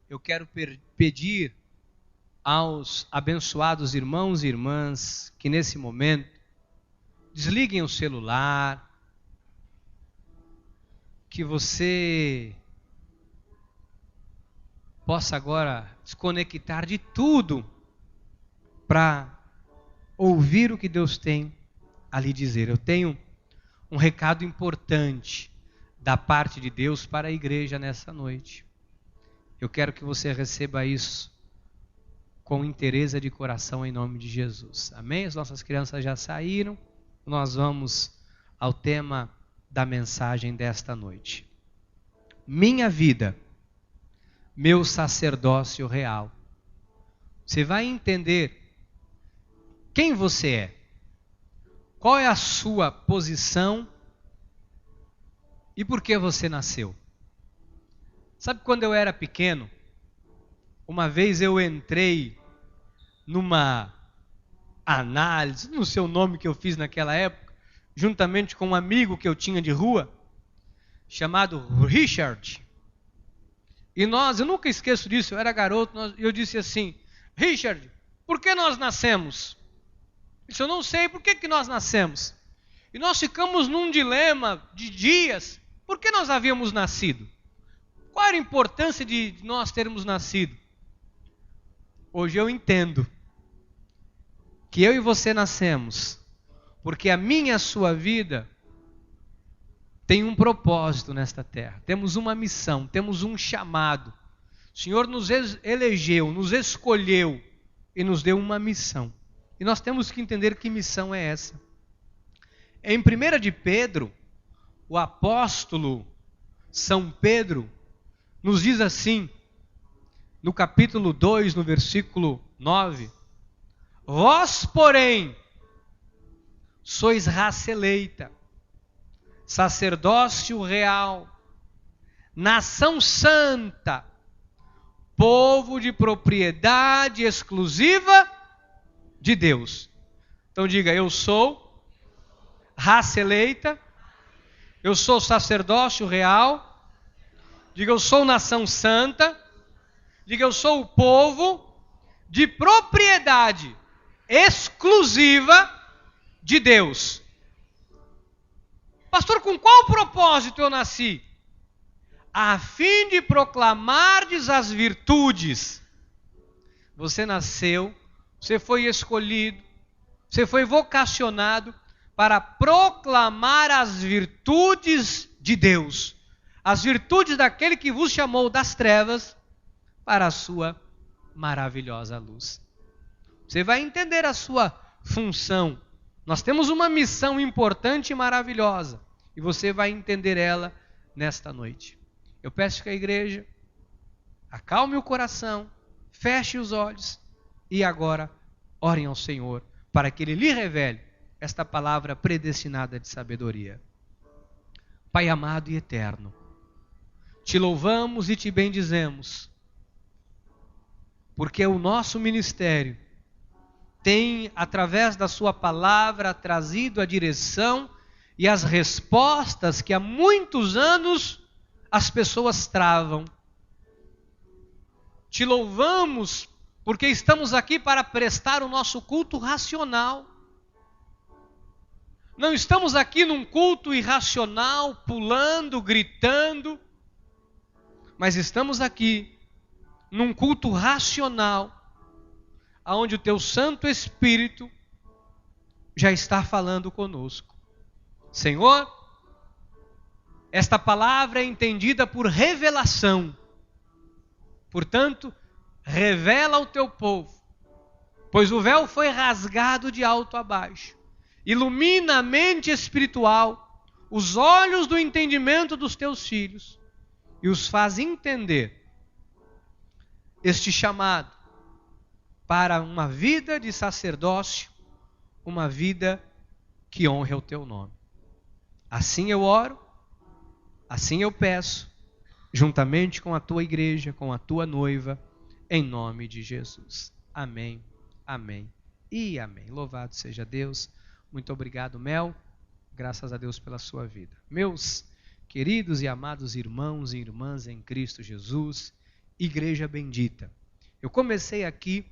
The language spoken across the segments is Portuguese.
eu quero pedir aos abençoados irmãos e irmãs que nesse momento desliguem o celular, que você possa agora desconectar de tudo para ouvir o que Deus tem a lhe dizer. Eu tenho um recado importante da parte de Deus para a igreja nessa noite. Eu quero que você receba isso com inteireza de coração em nome de Jesus. Amém? As nossas crianças já saíram. Nós vamos ao tema da mensagem desta noite. Minha vida, meu sacerdócio real. Você vai entender quem você é, qual é a sua posição e por que você nasceu. Sabe, quando eu era pequeno, uma vez eu entrei numa análise, não sei o nome que eu fiz naquela época, juntamente com um amigo que eu tinha de rua, chamado Richard. E eu nunca esqueço disso, eu era garoto, eu disse assim: Richard, por que nós nascemos? Ele disse: eu não sei por que nós nascemos. E nós ficamos num dilema de dias, por que nós havíamos nascido? Qual era a importância de nós termos nascido? Hoje eu entendo que eu e você nascemos porque a minha e a sua vida tem um propósito nesta terra. Temos uma missão, temos um chamado. O Senhor nos elegeu, nos escolheu e nos deu uma missão. E nós temos que entender que missão é essa. Em 1 de Pedro, o apóstolo São Pedro nos diz assim, no capítulo 2, no versículo 9: vós, porém, sois raça eleita, sacerdócio real, nação santa, povo de propriedade exclusiva de Deus. Então diga: eu sou raça eleita, eu sou sacerdócio real, diga: eu sou nação santa, diga: eu sou o povo de propriedade exclusiva de Deus. Pastor, com qual propósito eu nasci? A fim de proclamardes as virtudes. Você nasceu, você foi escolhido, você foi vocacionado para proclamar as virtudes de Deus. As virtudes daquele que vos chamou das trevas para a sua maravilhosa luz. Você vai entender a sua função. Nós temos uma missão importante e maravilhosa. E você vai entender ela nesta noite. Eu peço que a igreja acalme o coração, feche os olhos e agora orem ao Senhor para que Ele lhe revele esta palavra predestinada de sabedoria. Pai amado e eterno, te louvamos e te bendizemos, porque o nosso ministério tem, através da sua palavra, trazido a direção e as respostas que há muitos anos as pessoas travam. Te louvamos porque estamos aqui para prestar o nosso culto racional. Não estamos aqui num culto irracional, pulando, gritando, mas estamos aqui num culto racional, onde o teu Santo Espírito já está falando conosco. Senhor, esta palavra é entendida por revelação. Portanto, revela ao teu povo, pois o véu foi rasgado de alto a baixo. Ilumina a mente espiritual, os olhos do entendimento dos teus filhos e os faz entender este chamado para uma vida de sacerdócio, uma vida que honre o teu nome. Assim eu oro, assim eu peço, juntamente com a tua igreja, com a tua noiva, em nome de Jesus. Amém, amém e amém. Louvado seja Deus. Muito obrigado, Mel. Graças a Deus pela sua vida. Meus queridos e amados irmãos e irmãs em Cristo Jesus, igreja bendita. Eu comecei aqui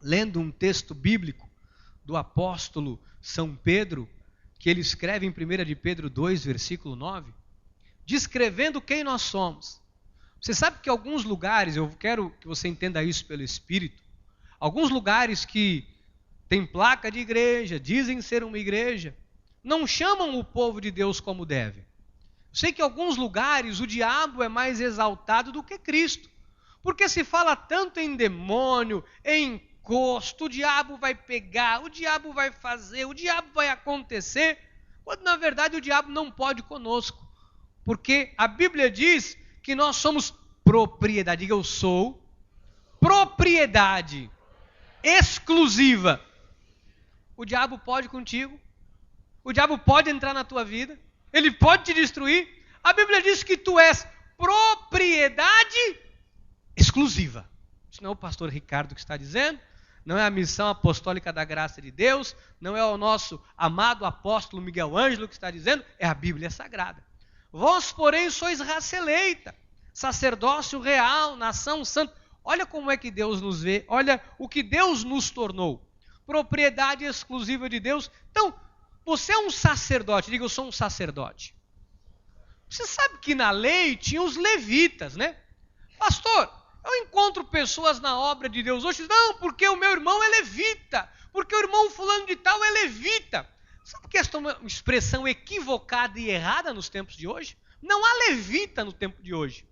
lendo um texto bíblico do apóstolo São Pedro, que ele escreve em 1 de Pedro 2, versículo 9, descrevendo quem nós somos. Você sabe que alguns lugares, eu quero que você entenda isso pelo Espírito, alguns lugares que tem placa de igreja, dizem ser uma igreja, não chamam o povo de Deus como deve. Eu sei que em alguns lugares o diabo é mais exaltado do que Cristo, porque se fala tanto em demônio, em encosto, o diabo vai pegar, o diabo vai fazer, o diabo vai acontecer, quando na verdade o diabo não pode conosco, porque a Bíblia diz que nós somos propriedade, diga eu sou propriedade exclusiva. O diabo pode contigo, o diabo pode entrar na tua vida, ele pode te destruir. A Bíblia diz que tu és propriedade exclusiva. Isso não é o pastor Ricardo que está dizendo, não é a missão apostólica da graça de Deus, não é o nosso amado apóstolo Miguel Ângelo que está dizendo, é a Bíblia Sagrada. Vós, porém, sois raça eleita, sacerdócio real, nação santa. Olha como é que Deus nos vê, olha o que Deus nos tornou. Propriedade exclusiva de Deus. Então, você é um sacerdote, diga eu sou um sacerdote. Você sabe que na lei tinha os levitas, né? Pastor, eu encontro pessoas na obra de Deus hoje, não, porque o meu irmão é levita, porque o irmão fulano de tal é levita. Sabe que esta é uma expressão equivocada e errada nos tempos de hoje? Não há levita no tempo de hoje.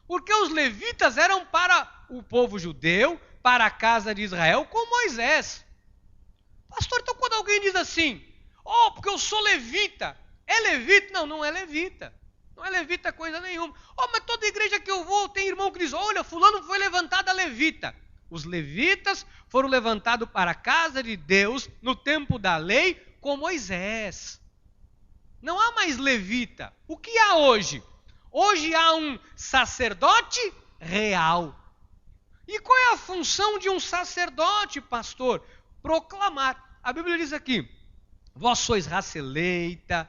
Porque os levitas eram para o povo judeu, para a casa de Israel, com Moisés. Pastor, então quando alguém diz assim, oh, porque eu sou levita, é levita? Não, não é levita. Não é levita coisa nenhuma. Oh, mas toda igreja que eu vou tem irmão que diz, olha, fulano foi levantado a levita. Os levitas foram levantados para a casa de Deus no tempo da lei com Moisés. Não há mais levita. O que há hoje? Hoje há um sacerdote real. E qual é a função de um sacerdote, pastor? Proclamar. A Bíblia diz aqui, vós sois raça eleita,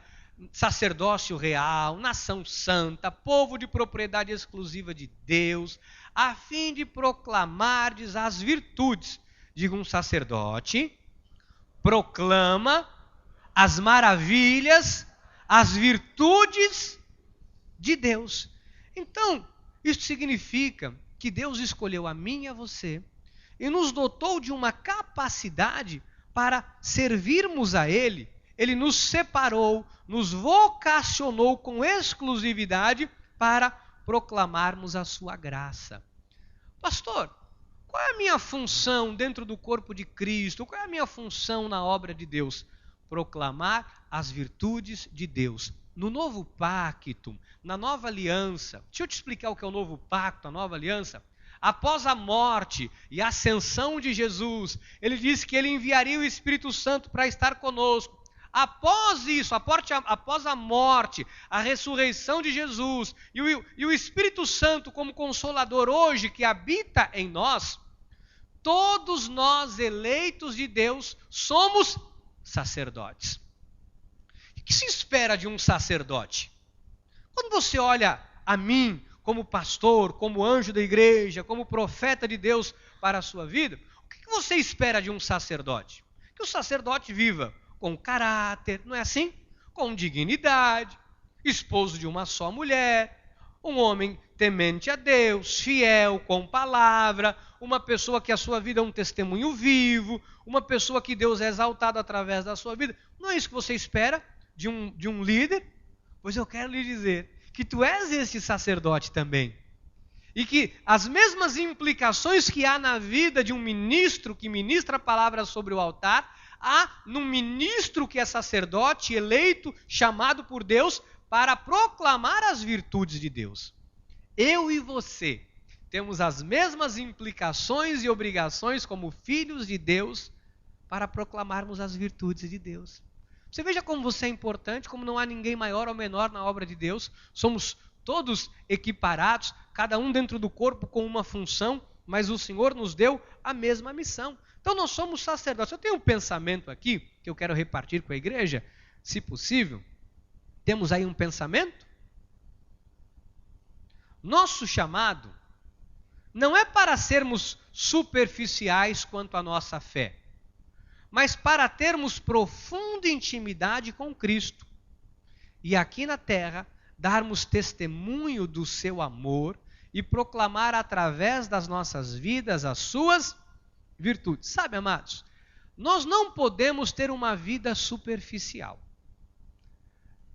sacerdócio real, nação santa, povo de propriedade exclusiva de Deus, a fim de proclamardes as virtudes. Diga um sacerdote, proclama as maravilhas, as virtudes de Deus. Então, isso significa que Deus escolheu a mim e a você e nos dotou de uma capacidade para servirmos a Ele. Ele nos separou, nos vocacionou com exclusividade para proclamarmos a sua graça. Pastor, qual é a minha função dentro do corpo de Cristo? Qual é a minha função na obra de Deus? Proclamar as virtudes de Deus. No novo pacto, na nova aliança, deixa eu te explicar o que é o novo pacto, a nova aliança. Após a morte e a ascensão de Jesus, ele disse que ele enviaria o Espírito Santo para estar conosco. Após isso, após a morte, a ressurreição de Jesus e o Espírito Santo como Consolador hoje que habita em nós, todos nós eleitos de Deus somos sacerdotes. O que se espera de um sacerdote? Quando você olha a mim como pastor, como anjo da igreja, como profeta de Deus para a sua vida, o que você espera de um sacerdote? Que o sacerdote viva com caráter, não é assim? Com dignidade, esposo de uma só mulher, um homem temente a Deus, fiel, com palavra, uma pessoa que a sua vida é um testemunho vivo, uma pessoa que Deus é exaltado através da sua vida. Não é isso que você espera de um líder? Pois eu quero lhe dizer que tu és esse sacerdote também. E que as mesmas implicações que há na vida de um ministro que ministra a palavra sobre o altar, há num ministro que é sacerdote, eleito, chamado por Deus para proclamar as virtudes de Deus. Eu e você temos as mesmas implicações e obrigações como filhos de Deus para proclamarmos as virtudes de Deus. Você veja como você é importante, como não há ninguém maior ou menor na obra de Deus. Somos todos equiparados, cada um dentro do corpo com uma função, mas o Senhor nos deu a mesma missão. Então nós somos sacerdotes. Eu tenho um pensamento aqui que eu quero repartir com a igreja, se possível. Temos aí um pensamento? Nosso chamado não é para sermos superficiais quanto à nossa fé, mas para termos profunda intimidade com Cristo. E aqui na terra, darmos testemunho do seu amor e proclamar através das nossas vidas as suas virtudes. Sabe, amados, nós não podemos ter uma vida superficial.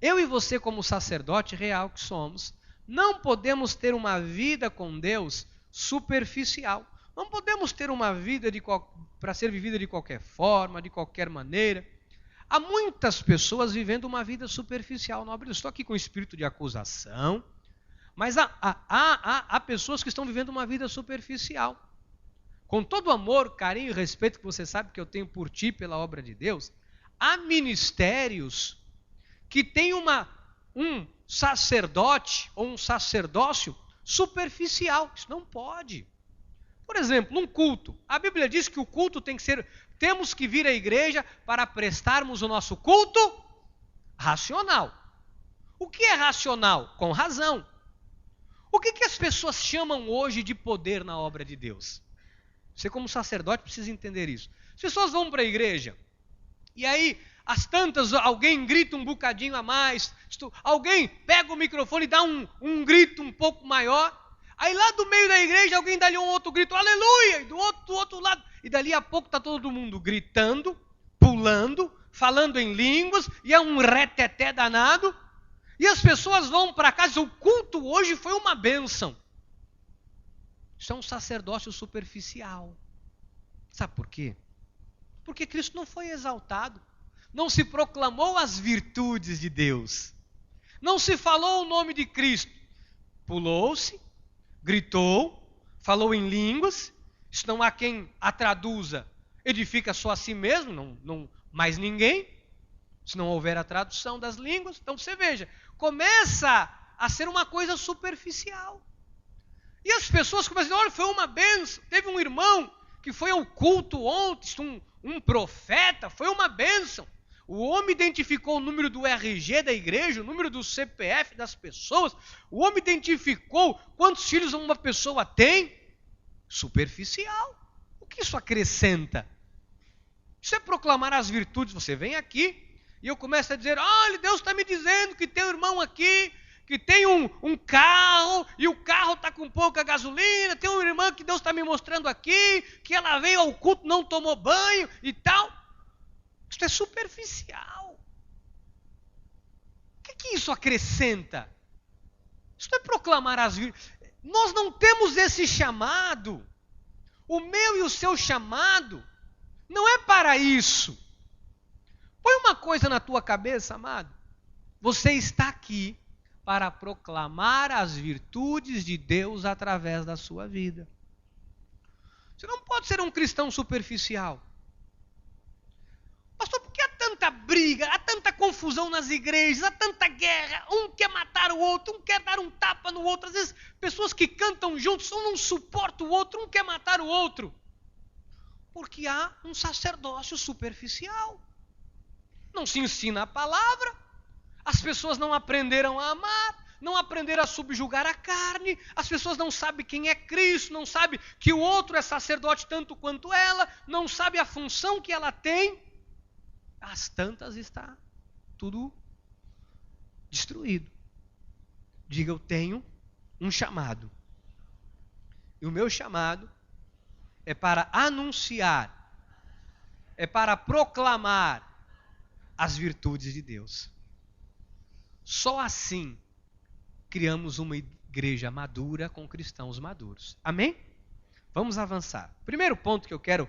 Eu e você, como sacerdote real que somos, não podemos ter uma vida com Deus superficial. Não podemos ter uma vida para ser vivida de qualquer forma, de qualquer maneira. Há muitas pessoas vivendo uma vida superficial. Não estou aqui com espírito de acusação, mas há pessoas que estão vivendo uma vida superficial. Com todo o amor, carinho e respeito que você sabe que eu tenho por ti, pela obra de Deus, há ministérios que têm um sacerdote ou um sacerdócio superficial. Isso não pode. Por exemplo, num culto. A Bíblia diz que o culto temos que vir à igreja para prestarmos o nosso culto racional. O que é racional? Com razão. O que as pessoas chamam hoje de poder na obra de Deus? Você, como sacerdote, precisa entender isso. As pessoas vão para a igreja e aí, às tantas, alguém grita um bocadinho a mais, alguém pega o microfone e dá um grito um pouco maior, aí lá do meio da igreja alguém dá ali um outro grito, aleluia, e do outro lado, e dali a pouco está todo mundo gritando, pulando, falando em línguas, e é um reteté danado, e as pessoas vão para casa, o culto hoje foi uma bênção. Isso é um sacerdócio superficial. Sabe por quê? Porque Cristo não foi exaltado. Não se proclamou as virtudes de Deus. Não se falou o nome de Cristo. Pulou-se, gritou, falou em línguas. Isso não há quem a traduza. Edifica só a si mesmo, não mais ninguém. Se não houver a tradução das línguas. Então você veja, começa a ser uma coisa superficial. E as pessoas começam a dizer, olha, foi uma bênção. Teve um irmão que foi ao culto ontem, um profeta, foi uma bênção. O homem identificou o número do RG da igreja, o número do CPF das pessoas. O homem identificou quantos filhos uma pessoa tem. Superficial. O que isso acrescenta? Isso é proclamar as virtudes. Você vem aqui e eu começo a dizer, olha, Deus está me dizendo que tem um irmão aqui que tem um carro, e o carro está com pouca gasolina, tem uma irmã que Deus está me mostrando aqui, que ela veio ao culto, não tomou banho e tal. Isso é superficial. O que isso acrescenta? Isso não é proclamar as virtudes. Nós não temos esse chamado. O meu e o seu chamado não é para isso. Põe uma coisa na tua cabeça, amado. Você está aqui para proclamar as virtudes de Deus através da sua vida. Você não pode ser um cristão superficial. Pastor, por que há tanta briga, há tanta confusão nas igrejas, há tanta guerra? Um quer matar o outro, um quer dar um tapa no outro. Às vezes, pessoas que cantam juntos, um não suporta o outro, um quer matar o outro. Porque há um sacerdócio superficial. Não se ensina a palavra. As pessoas não aprenderam a amar, não aprenderam a subjugar a carne, as pessoas não sabem quem é Cristo, não sabem que o outro é sacerdote tanto quanto ela, não sabem a função que ela tem. Às tantas está tudo destruído. Diga, eu tenho um chamado. E o meu chamado é para anunciar, é para proclamar as virtudes de Deus. Só assim criamos uma igreja madura com cristãos maduros. Amém? Vamos avançar. Primeiro ponto que eu quero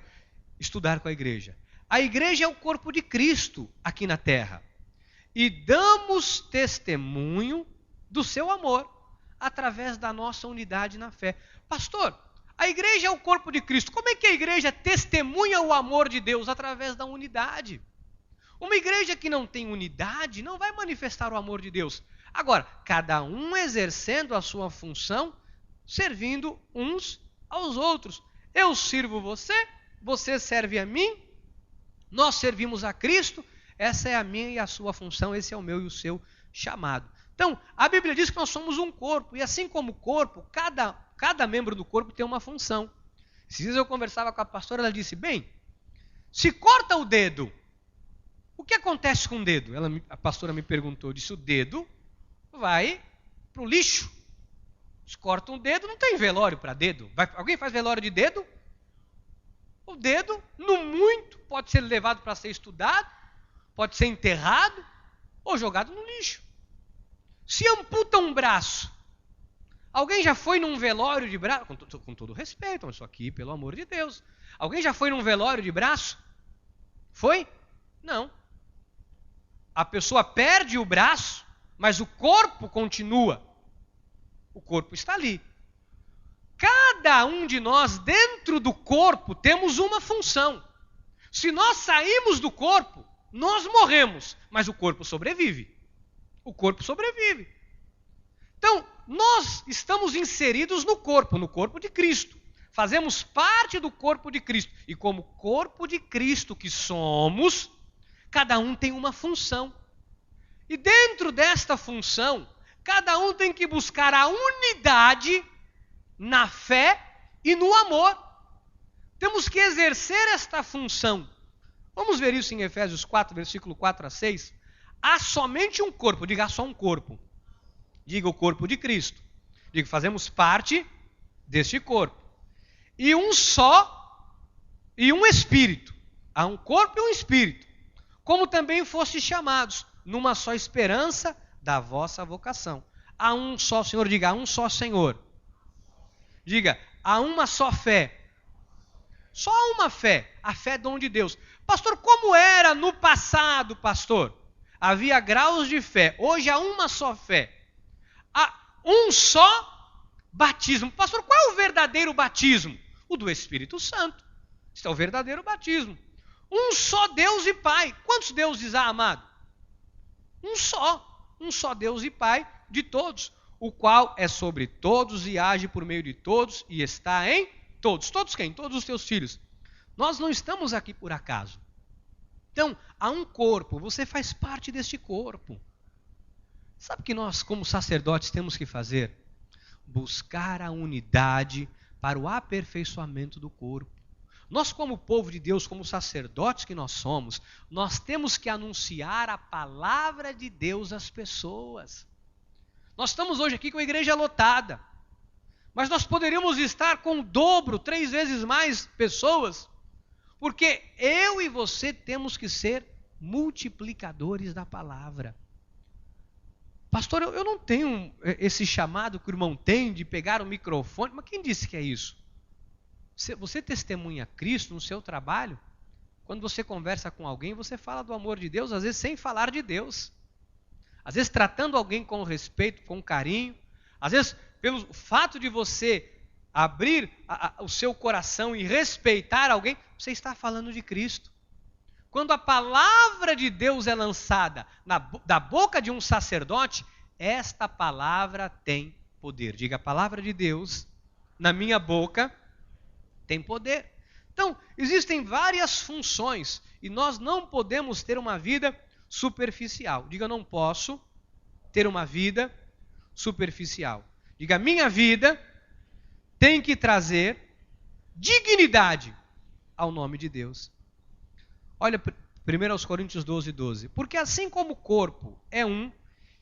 estudar com a igreja. A igreja é o corpo de Cristo aqui na terra. E damos testemunho do seu amor através da nossa unidade na fé. Pastor, a igreja é o corpo de Cristo. Como é que a igreja testemunha o amor de Deus? Através da unidade. Uma igreja que não tem unidade não vai manifestar o amor de Deus. Agora, cada um exercendo a sua função, servindo uns aos outros. Eu sirvo você, você serve a mim, nós servimos a Cristo, essa é a minha e a sua função, esse é o meu e o seu chamado. Então, a Bíblia diz que nós somos um corpo, e assim como corpo, cada cada membro do corpo tem uma função. Esses dias eu conversava com a pastora, ela disse, bem, se corta o dedo, o que acontece com o dedo? A pastora me perguntou, disse, o dedo vai para o lixo. Se corta um dedo, não tem velório para dedo. Alguém faz velório de dedo? O dedo, no muito, pode ser levado para ser estudado, pode ser enterrado ou jogado no lixo. Se amputa um braço, alguém já foi num velório de braço? Com todo respeito, mas isso aqui, pelo amor de Deus. Alguém já foi num velório de braço? Foi? Não. A pessoa perde o braço, mas o corpo continua. O corpo está ali. Cada um de nós, dentro do corpo, temos uma função. Se nós saímos do corpo, nós morremos, mas o corpo sobrevive. O corpo sobrevive. Então, nós estamos inseridos no corpo de Cristo. Fazemos parte do corpo de Cristo. E como corpo de Cristo que somos, cada um tem uma função. E dentro desta função, cada um tem que buscar a unidade na fé e no amor. Temos que exercer esta função. Vamos ver isso em Efésios 4, versículo 4 a 6. Há somente um corpo, diga só um corpo. Diga o corpo de Cristo. Diga, fazemos parte deste corpo. E um só, e um espírito. Há um corpo e um espírito. Como também fostes chamados, numa só esperança da vossa vocação. Há um só Senhor, diga, há um só Senhor. Diga, há uma só fé. Só uma fé, a fé é dom de Deus. Pastor, como era no passado, pastor? Havia graus de fé, hoje há uma só fé. Há um só batismo. Pastor, qual é o verdadeiro batismo? O do Espírito Santo. Esse é o verdadeiro batismo. Um só Deus e Pai. Quantos deuses há, amado? Um só Deus e Pai de todos, o qual é sobre todos e age por meio de todos e está em todos. Todos quem? Todos os teus filhos. Nós não estamos aqui por acaso. Então, há um corpo, você faz parte deste corpo. Sabe o que nós, como sacerdotes, temos que fazer? Buscar a unidade para o aperfeiçoamento do corpo. Nós, como povo de Deus, como sacerdotes que nós somos, nós temos que anunciar a palavra de Deus às pessoas. Nós estamos hoje aqui com a igreja lotada, mas nós poderíamos estar com o dobro, 3 vezes mais pessoas, porque eu e você temos que ser multiplicadores da palavra. Pastor, eu não tenho esse chamado que o irmão tem de pegar o microfone, mas quem disse que é isso? Você testemunha Cristo no seu trabalho? Quando você conversa com alguém, você fala do amor de Deus, às vezes sem falar de Deus. Às vezes tratando alguém com respeito, com carinho. Às vezes, pelo fato de você abrir o seu coração e respeitar alguém, você está falando de Cristo. Quando a palavra de Deus é lançada da boca de um sacerdote, esta palavra tem poder. Diga, a palavra de Deus na minha boca tem poder. Então, existem várias funções e nós não podemos ter uma vida superficial. Diga, não posso ter uma vida superficial. Diga, minha vida tem que trazer dignidade ao nome de Deus. Olha 1 Coríntios 12, 12. Porque assim como o corpo é um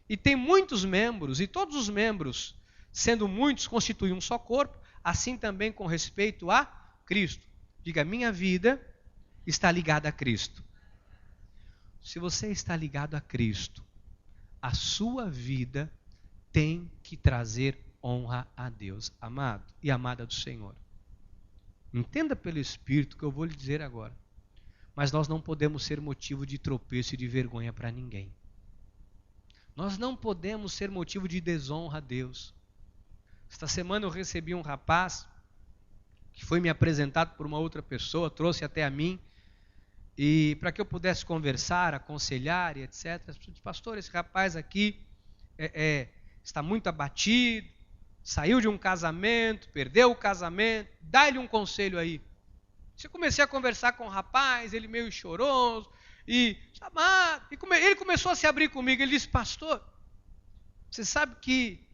e tem muitos membros, e todos os membros, sendo muitos, constituem um só corpo, assim também com respeito a Cristo. Diga, minha vida está ligada a Cristo. Se você está ligado a Cristo, a sua vida tem que trazer honra a Deus, amado e amada do Senhor. Entenda pelo Espírito o que eu vou lhe dizer agora. Mas nós não podemos ser motivo de tropeço e de vergonha para ninguém. Nós não podemos ser motivo de desonra a Deus. Esta semana eu recebi um rapaz que foi me apresentado por uma outra pessoa, trouxe até a mim, e para que eu pudesse conversar, aconselhar e etc. Pastor, esse rapaz aqui está muito abatido, saiu de um casamento, perdeu o casamento, dá-lhe um conselho aí. Eu comecei a conversar com o rapaz, ele meio choroso, ele começou a se abrir comigo. Ele disse, pastor, você sabe que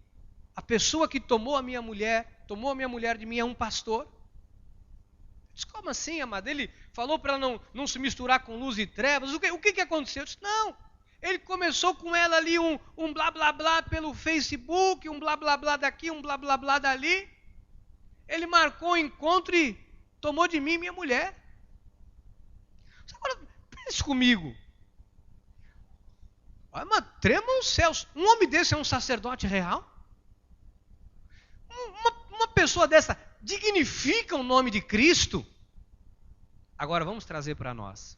a pessoa que tomou a minha mulher tomou a minha mulher de mim, é um pastor. Eu disse, como assim, amado? Ele falou para ela não se misturar com luz e trevas. O que aconteceu? Eu disse, não. Ele começou com ela ali um blá blá blá pelo Facebook, um blá blá blá daqui, um blá blá blá dali. Ele marcou o encontro e tomou de mim minha mulher. Agora, pense comigo. Mas tremam os céus. Um homem desse é um sacerdote real? Uma pessoa dessa dignifica o nome de Cristo? Agora vamos trazer para nós.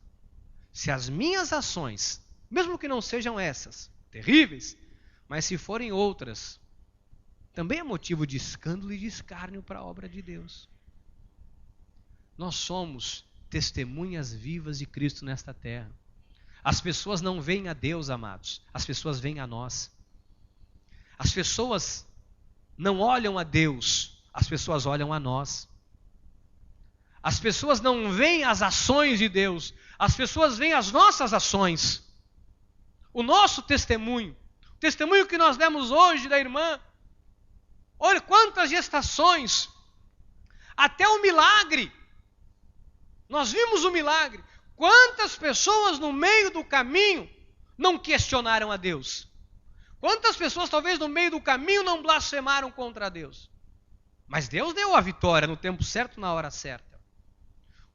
Se as minhas ações, mesmo que não sejam essas, terríveis, mas se forem outras, também é motivo de escândalo e de escárnio para a obra de Deus. Nós somos testemunhas vivas de Cristo nesta terra. As pessoas não veem a Deus, amados. As pessoas veem a nós. As pessoas não olham a Deus. As pessoas olham a nós. As pessoas não veem as ações de Deus. As pessoas veem as nossas ações. O nosso testemunho. O testemunho que nós demos hoje da irmã. Olha quantas gestações. Até o milagre. Nós vimos o milagre. Quantas pessoas no meio do caminho não questionaram a Deus? Quantas pessoas talvez no meio do caminho não blasfemaram contra Deus? Mas Deus deu a vitória no tempo certo, na hora certa.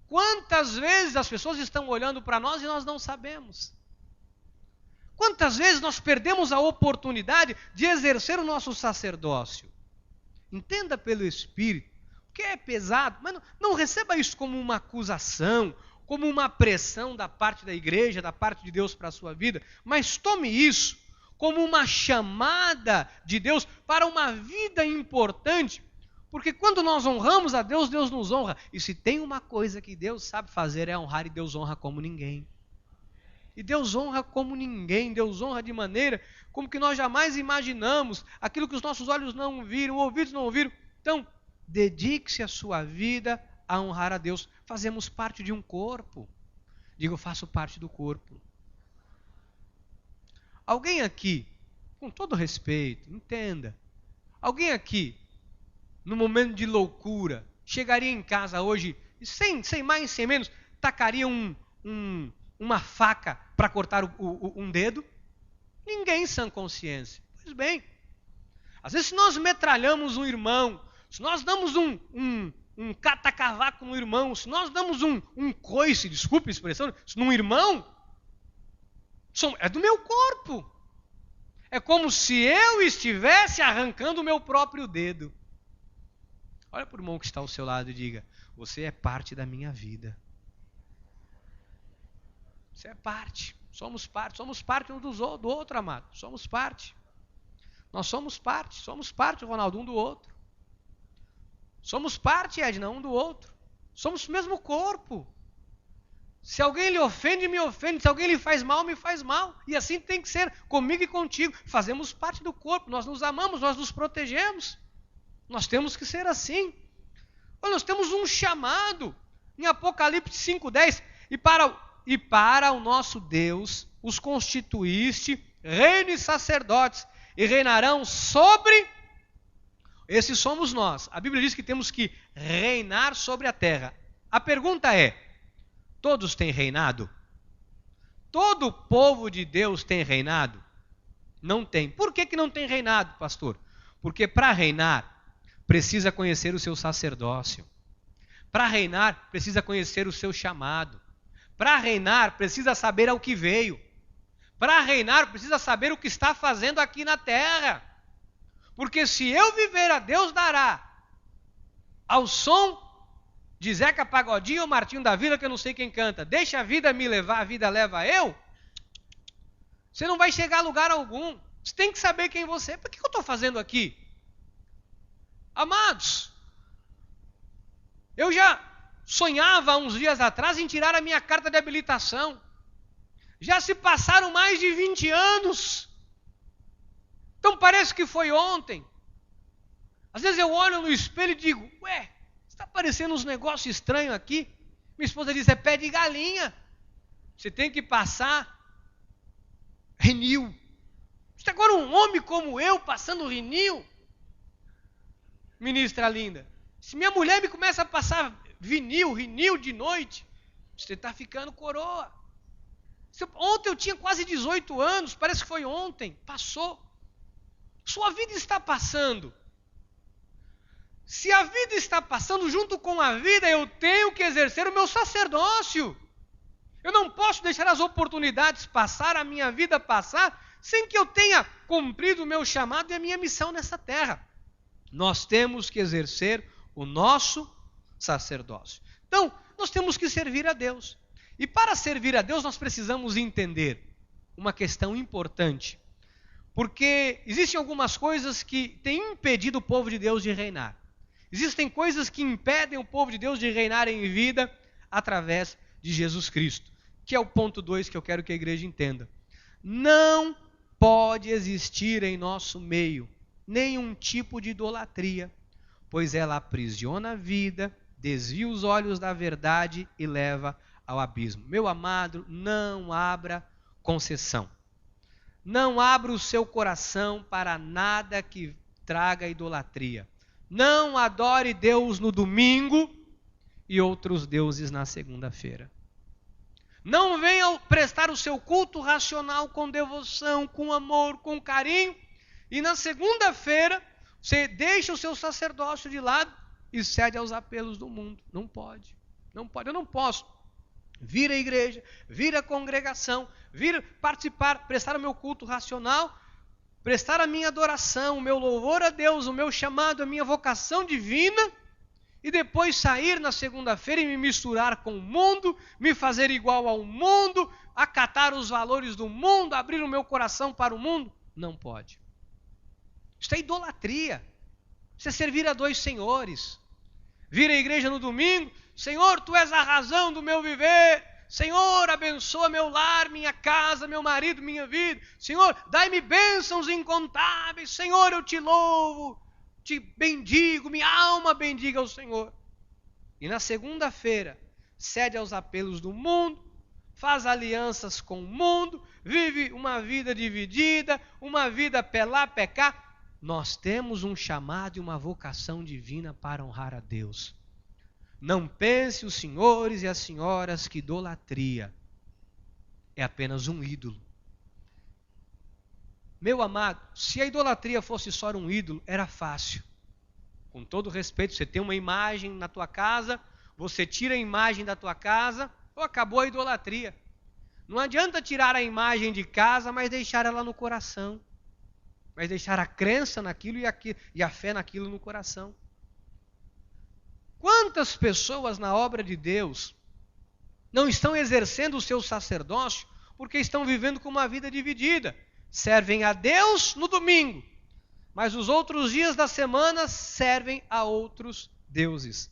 Quantas vezes as pessoas estão olhando para nós e nós não sabemos? Quantas vezes nós perdemos a oportunidade de exercer o nosso sacerdócio? Entenda pelo Espírito, que é pesado, mas não receba isso como uma acusação, como uma pressão da parte da igreja, da parte de Deus para a sua vida, mas tome isso como uma chamada de Deus para uma vida importante, porque quando nós honramos a Deus, Deus nos honra. E se tem uma coisa que Deus sabe fazer é honrar, e Deus honra como ninguém. E Deus honra como ninguém, Deus honra de maneira como que nós jamais imaginamos, aquilo que os nossos olhos não viram, ouvidos não ouviram. Então, dedique-se a sua vida a honrar a Deus. Fazemos parte de um corpo. Digo, eu faço parte do corpo. Alguém aqui, com todo respeito, entenda. Alguém aqui, no momento de loucura, chegaria em casa hoje e sem mais, sem menos, tacaria uma faca para cortar um dedo? Ninguém em sã consciência. Pois bem, às vezes se nós metralhamos um irmão, se nós damos um cata-cavaco no irmão, se nós damos um coice, desculpe a expressão, num irmão, é do meu corpo. É como se eu estivesse arrancando o meu próprio dedo. Olha para o irmão que está ao seu lado e diga, você é parte da minha vida. Você é parte, somos parte um do outro, amado, somos parte. Nós somos parte, Ronaldo, um do outro. Somos parte, Edna, um do outro. Somos o mesmo corpo. Se alguém lhe ofende, me ofende. Se alguém lhe faz mal, me faz mal. E assim tem que ser comigo e contigo. Fazemos parte do corpo, nós nos amamos, nós nos protegemos. Nós temos que ser assim. Olha, nós temos um chamado em Apocalipse 5:10. E para o nosso Deus os constituíste reino e sacerdotes, e reinarão sobre... Esses somos nós. A Bíblia diz que temos que reinar sobre a terra. A pergunta é, todos têm reinado? Todo o povo de Deus tem reinado? Não tem. Por que não tem reinado, pastor? Porque para reinar, precisa conhecer o seu sacerdócio. Para reinar, precisa conhecer o seu chamado. Para reinar, precisa saber ao que veio. Para reinar, precisa saber o que está fazendo aqui na terra. Porque se eu viver a Deus dará, ao som de Zeca Pagodinho ou Martinho da Vila, que eu não sei quem canta, deixa a vida me levar, a vida leva eu, você não vai chegar a lugar algum. Você tem que saber quem você é. Por que eu estou fazendo aqui? Amados, eu já sonhava há uns dias atrás em tirar a minha carta de habilitação. Já se passaram mais de 20 anos. Então parece que foi ontem. Às vezes eu olho no espelho e digo, está aparecendo uns negócios estranhos aqui. Minha esposa diz, é pé de galinha. Você tem que passar renil. Agora um homem como eu passando renil. ministra linda. Se minha mulher me começa a passar vinil de noite, você está ficando coroa. Ontem eu tinha quase 18 anos, parece que foi ontem, passou. Sua vida está passando. Se a vida está passando junto com a vida, eu tenho que exercer o meu sacerdócio. Eu não posso deixar as oportunidades passar, a minha vida passar, sem que eu tenha cumprido o meu chamado e a minha missão nessa terra. Nós temos que exercer o nosso sacerdócio. Então, nós temos que servir a Deus. E para servir a Deus, nós precisamos entender uma questão importante. Porque existem algumas coisas que têm impedido o povo de Deus de reinar. Existem coisas que impedem o povo de Deus de reinar em vida através de Jesus Cristo. Que é o ponto 2 que eu quero que a igreja entenda. Não pode existir em nosso meio nenhum tipo de idolatria, pois ela aprisiona a vida, desvia os olhos da verdade e leva ao abismo. Meu amado, não abra concessão. Não abra o seu coração para nada que traga idolatria. Não adore Deus no domingo e outros deuses na segunda-feira. Não venha prestar o seu culto racional com devoção, com amor, com carinho, e na segunda-feira você deixa o seu sacerdócio de lado e cede aos apelos do mundo. Não pode. Não pode. Eu não posso vir à igreja, vir à congregação, vir participar, prestar o meu culto racional, prestar a minha adoração, o meu louvor a Deus, o meu chamado, a minha vocação divina, e depois sair na segunda-feira e me misturar com o mundo, me fazer igual ao mundo, acatar os valores do mundo, abrir o meu coração para o mundo. Não pode. Isso é idolatria. Isso é servir a dois senhores. Vir à igreja no domingo, Senhor, Tu és a razão do meu viver. Senhor, abençoa meu lar, minha casa, meu marido, minha vida. Senhor, dai-me bênçãos incontáveis. Senhor, eu Te louvo, Te bendigo, minha alma bendiga ao Senhor. E na segunda-feira, cede aos apelos do mundo, faz alianças com o mundo, vive uma vida dividida, uma vida pelar, pecar. Nós temos um chamado e uma vocação divina para honrar a Deus. Não pense os senhores e as senhoras que idolatria é apenas um ídolo. Meu amado, se a idolatria fosse só um ídolo, era fácil. Com todo respeito, você tem uma imagem na tua casa, você tira a imagem da tua casa, acabou a idolatria. Não adianta tirar a imagem de casa, mas deixar ela no coração. Mas deixar a crença naquilo e a fé naquilo no coração. Quantas pessoas na obra de Deus não estão exercendo o seu sacerdócio porque estão vivendo com uma vida dividida? Servem a Deus no domingo, mas os outros dias da semana servem a outros deuses.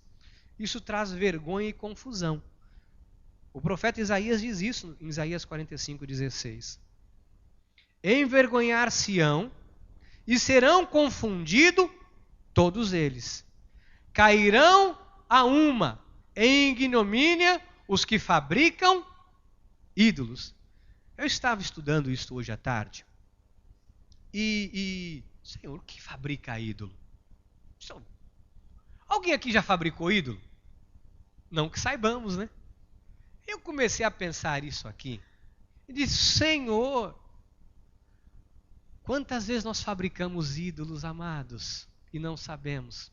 Isso traz vergonha e confusão. O profeta Isaías diz isso em Isaías 45:16. Envergonhar-se-ão e serão confundidos todos eles. Cairão a uma em ignomínia os que fabricam ídolos. Eu estava estudando isso hoje à tarde. Senhor, o que fabrica ídolo? Alguém aqui já fabricou ídolo? Não que saibamos, né? Eu comecei a pensar isso aqui. E disse, Senhor, quantas vezes nós fabricamos ídolos, amados, e não sabemos?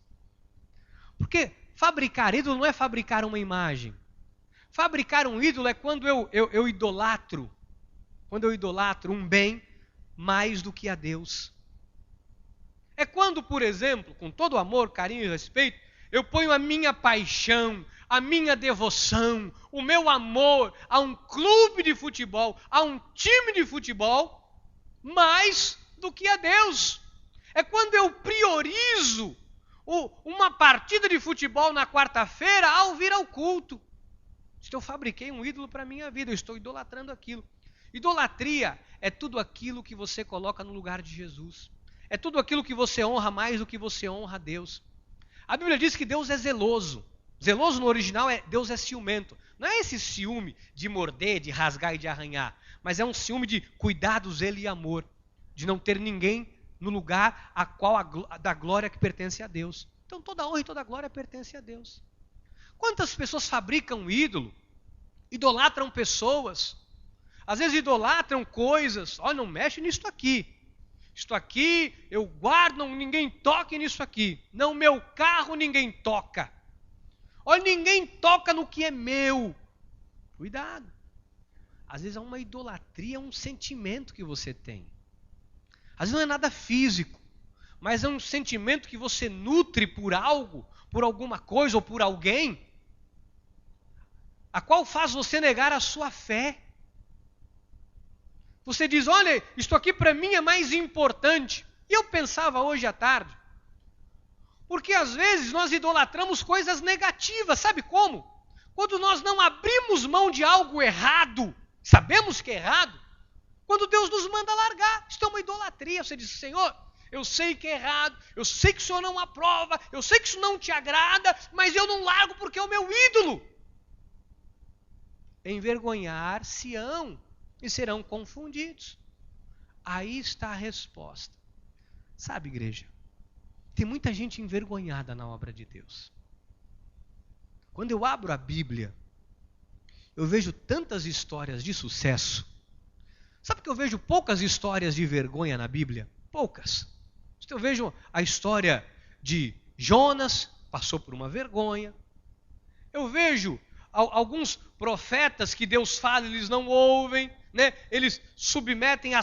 Porque fabricar ídolo não é fabricar uma imagem. Fabricar um ídolo é quando eu idolatro. Quando eu idolatro um bem mais do que a Deus. É quando, por exemplo, com todo amor, carinho e respeito, eu ponho a minha paixão, a minha devoção, o meu amor a um clube de futebol, a um time de futebol, mais do que a Deus. É quando eu priorizo uma partida de futebol na quarta-feira ao vir ao culto. Eu fabriquei um ídolo para a minha vida, eu estou idolatrando aquilo. Idolatria é tudo aquilo que você coloca no lugar de Jesus. É tudo aquilo que você honra mais do que você honra a Deus. A Bíblia diz que Deus é zeloso. Zeloso no original Deus é ciumento. Não é esse ciúme de morder, de rasgar e de arranhar, mas é um ciúme de cuidado, zelo e amor, de não ter ninguém no lugar da glória que pertence a Deus. Então toda a honra e toda a glória pertence a Deus. Quantas pessoas fabricam um ídolo, idolatram pessoas, às vezes idolatram coisas. Olha, não mexe nisso aqui. Isto aqui eu guardo, não, ninguém toque nisso aqui. Não, meu carro ninguém toca. Olha, ninguém toca no que é meu. Cuidado. Às vezes é uma idolatria, é um sentimento que você tem. Às vezes não é nada físico, mas é um sentimento que você nutre por algo, por alguma coisa ou por alguém, a qual faz você negar a sua fé. Você diz, olha, isto aqui para mim é mais importante. E eu pensava hoje à tarde, porque às vezes nós idolatramos coisas negativas, sabe como? Quando nós não abrimos mão de algo errado, sabemos que é errado, quando Deus nos manda largar, isso é uma idolatria. Você diz, Senhor, eu sei que é errado, eu sei que o Senhor não aprova, eu sei que isso não te agrada, mas eu não largo porque é o meu ídolo. Envergonhar-se-ão e serão confundidos. Aí está a resposta. Sabe, igreja, tem muita gente envergonhada na obra de Deus. Quando eu abro a Bíblia, eu vejo tantas histórias de sucesso. Sabe que eu vejo poucas histórias de vergonha na Bíblia? Poucas. Eu vejo a história de Jonas, passou por uma vergonha. Eu vejo alguns profetas que Deus fala, eles não ouvem, né? Eles submetem ao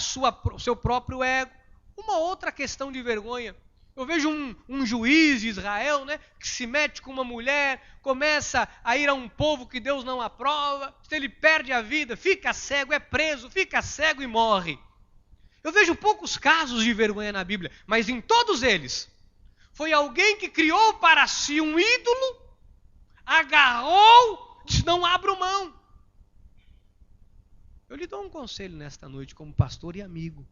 seu próprio ego. Uma outra questão de vergonha. Eu vejo um juiz de Israel, né, que se mete com uma mulher, começa a ir a um povo que Deus não aprova, ele perde a vida, fica cego, é preso, fica cego e morre. Eu vejo poucos casos de vergonha na Bíblia, mas em todos eles, foi alguém que criou para si um ídolo, agarrou, disse, não abro mão. Eu lhe dou um conselho nesta noite como pastor e amigo.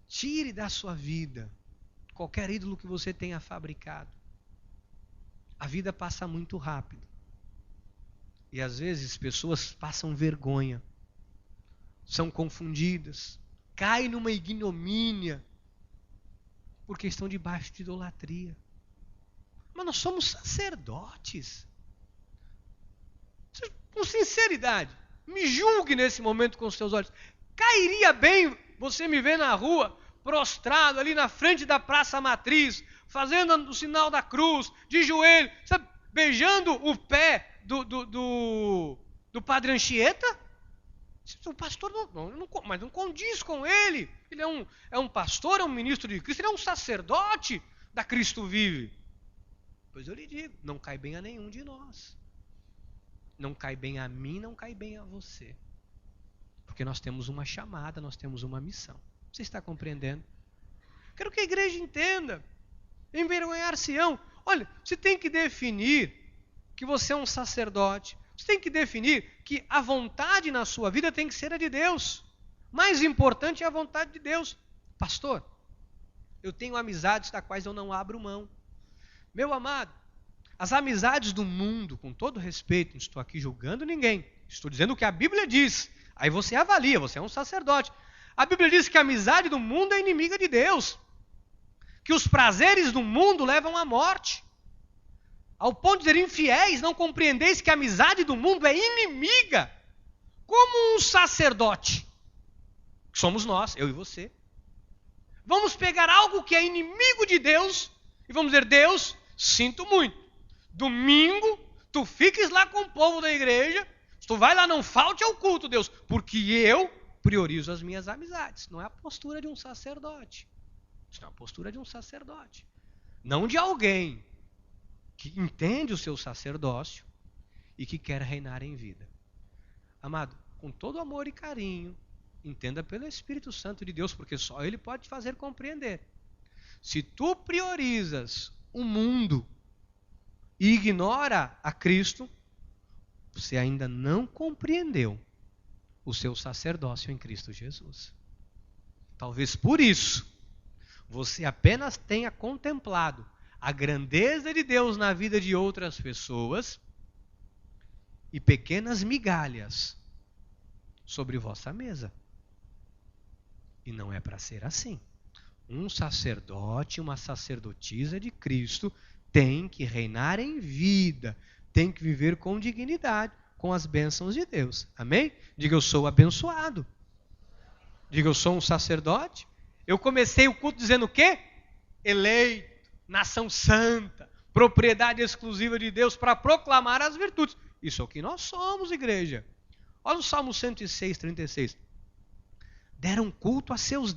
Tire da sua vida qualquer ídolo que você tenha fabricado. A vida passa muito rápido. E às vezes pessoas passam vergonha, são confundidas, caem numa ignomínia, porque estão debaixo de idolatria. Mas nós somos sacerdotes. Com sinceridade, me julgue nesse momento com os seus olhos. Cairia bem você me ver na rua, prostrado ali na frente da Praça Matriz, fazendo o sinal da cruz, de joelho, sabe, beijando o pé do Padre Anchieta? O pastor mas não condiz com ele. Ele é um pastor, é um ministro de Cristo, ele é um sacerdote da Cristo Vive. Pois eu lhe digo, não cai bem a nenhum de nós. Não cai bem a mim, não cai bem a você. Porque nós temos uma chamada, nós temos uma missão. Você está compreendendo? Quero que a igreja entenda. Envergonhar-se-ão. Olha, você tem que definir que você é um sacerdote. Você tem que definir que a vontade na sua vida tem que ser a de Deus. Mais importante é a vontade de Deus. Pastor, eu tenho amizades das quais eu não abro mão. Meu amado, as amizades do mundo, com todo respeito, não estou aqui julgando ninguém. Estou dizendo o que a Bíblia diz. Aí você avalia, você é um sacerdote. A Bíblia diz que a amizade do mundo é inimiga de Deus. Que os prazeres do mundo levam à morte. Ao ponto de dizer, infiéis, não compreendeis que a amizade do mundo é inimiga. Como um sacerdote, que somos nós, eu e você. Vamos pegar algo que é inimigo de Deus e vamos dizer, Deus, sinto muito. Domingo, tu fiques lá com o povo da igreja, tu vai lá, não falte ao culto, Deus, porque eu priorizo as minhas amizades. Não é a postura de um sacerdote. Isso é uma postura de um sacerdote. Não de alguém que entende o seu sacerdócio e que quer reinar em vida. Amado, com todo amor e carinho, entenda pelo Espírito Santo de Deus, porque só Ele pode te fazer compreender. Se tu priorizas o mundo e ignora a Cristo, você ainda não compreendeu o seu sacerdócio em Cristo Jesus. Talvez por isso, você apenas tenha contemplado a grandeza de Deus na vida de outras pessoas e pequenas migalhas sobre vossa mesa. E não é para ser assim. Um sacerdote, uma sacerdotisa de Cristo tem que reinar em vida, tem que viver com dignidade, com as bênçãos de Deus. Amém? Diga, eu sou abençoado. Diga, eu sou um sacerdote. Eu comecei o culto dizendo o quê? Eleito, nação santa, propriedade exclusiva de Deus para proclamar as virtudes. Isso é o que nós somos, igreja. Olha o Salmo 106, 36. Deram culto a seus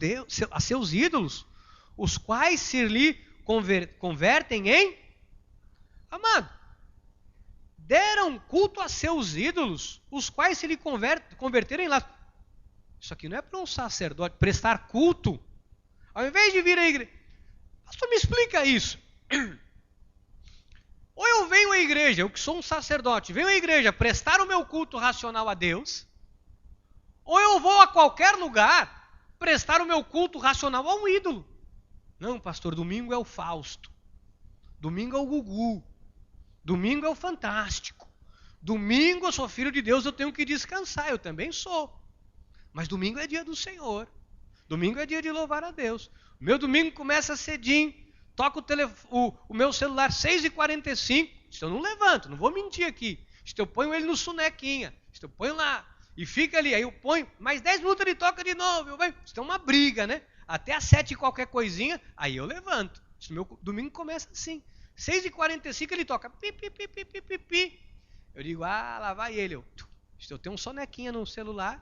ídolos, os quais se lhe convertem em... Amado, deram culto a seus ídolos, os quais se lhe converterem lá. Isso aqui não é para um sacerdote prestar culto. Ao invés de vir à igreja... Pastor, me explica isso. Ou eu venho à igreja, eu que sou um sacerdote, venho à igreja prestar o meu culto racional a Deus, ou eu vou a qualquer lugar prestar o meu culto racional a um ídolo. Não, pastor, domingo é o Fausto, domingo é o Gugu, domingo é o Fantástico, domingo eu sou filho de Deus, eu tenho que descansar, eu também sou. Mas domingo é dia do Senhor, domingo é dia de louvar a Deus. Meu domingo começa cedinho, toco o meu celular 6h45, se eu não levanto, não vou mentir aqui, se eu ponho ele no sonequinha, se eu ponho lá, e fica ali, aí eu ponho, mais 10 minutos ele toca de novo, isso é uma briga, né? Até às 7 qualquer coisinha, aí eu levanto. Meu domingo começa assim, 6h45 ele toca, pi, pi, pi, pi, pi, pi, pi. Eu digo, lá vai ele, eu tenho um sonequinha no celular,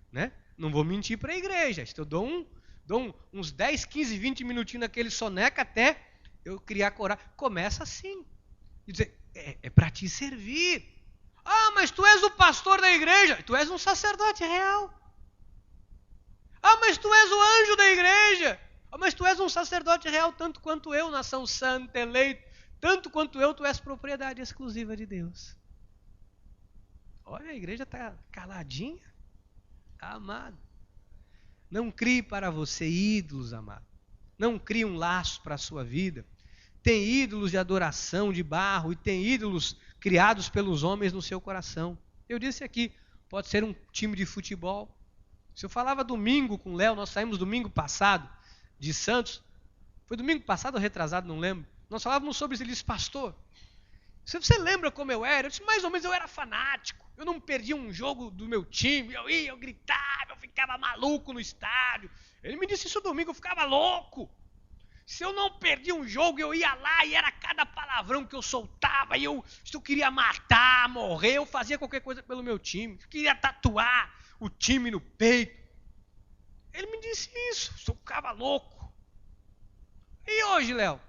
né? Não vou mentir para a igreja, eu dou uns 10, 15, 20 minutinhos naquele soneca até eu criar coragem. Começa assim. E dizer, é para te servir. Ah, mas tu és o pastor da igreja. Tu és um sacerdote real. Ah, mas tu és o anjo da igreja. Ah, mas tu és um sacerdote real, tanto quanto eu, nação santa, eleito. Tanto quanto eu, tu és propriedade exclusiva de Deus. Olha, a igreja está caladinha. Amado. Não crie para você ídolos, amado. Não crie um laço para a sua vida. Tem ídolos de adoração de barro e tem ídolos criados pelos homens no seu coração. Eu disse aqui, pode ser um time de futebol. Se eu falava domingo com o Léo, nós saímos domingo passado de Santos. Foi domingo passado ou retrasado, não lembro. Nós falávamos sobre isso. Ele disse, pastor, se você lembra como eu era? Eu disse, mais ou menos eu era fanático. Eu não perdia um jogo do meu time. Eu ia, eu gritava, eu ficava maluco no estádio. Ele me disse isso domingo, eu ficava louco. Se eu não perdia um jogo, eu ia lá e era cada palavrão que eu soltava. E se eu queria matar, morrer, eu fazia qualquer coisa pelo meu time. Eu queria tatuar o time no peito. Ele me disse isso, eu ficava louco. E hoje, Léo?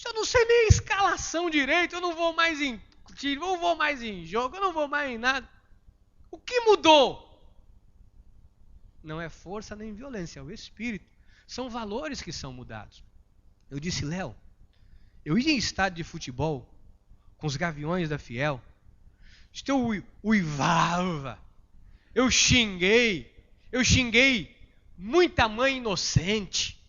Eu não sei nem escalação direito, eu não vou mais em tiro, eu não vou mais em jogo, eu não vou mais em nada. O que mudou? Não é força nem violência, é o espírito. São valores que são mudados. Eu disse, Léo, eu ia em estádio de futebol com os Gaviões da Fiel, eu uivava, eu xinguei muita mãe inocente,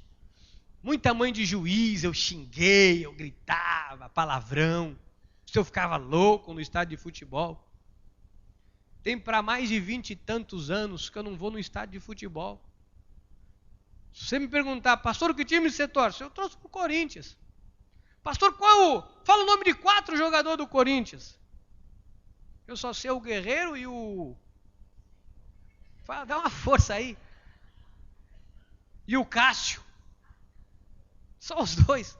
muita mãe de juiz, eu xinguei, eu gritava, palavrão, eu ficava louco no estádio de futebol. Tem para mais de 20 e tantos anos que eu não vou no estádio de futebol. Se você me perguntar, pastor, que time você torce? Eu torço para o Corinthians. Pastor, fala o nome de 4 jogadores do Corinthians. Eu só sei o Guerreiro e o... Dá uma força aí. E o Cássio. Só os 2.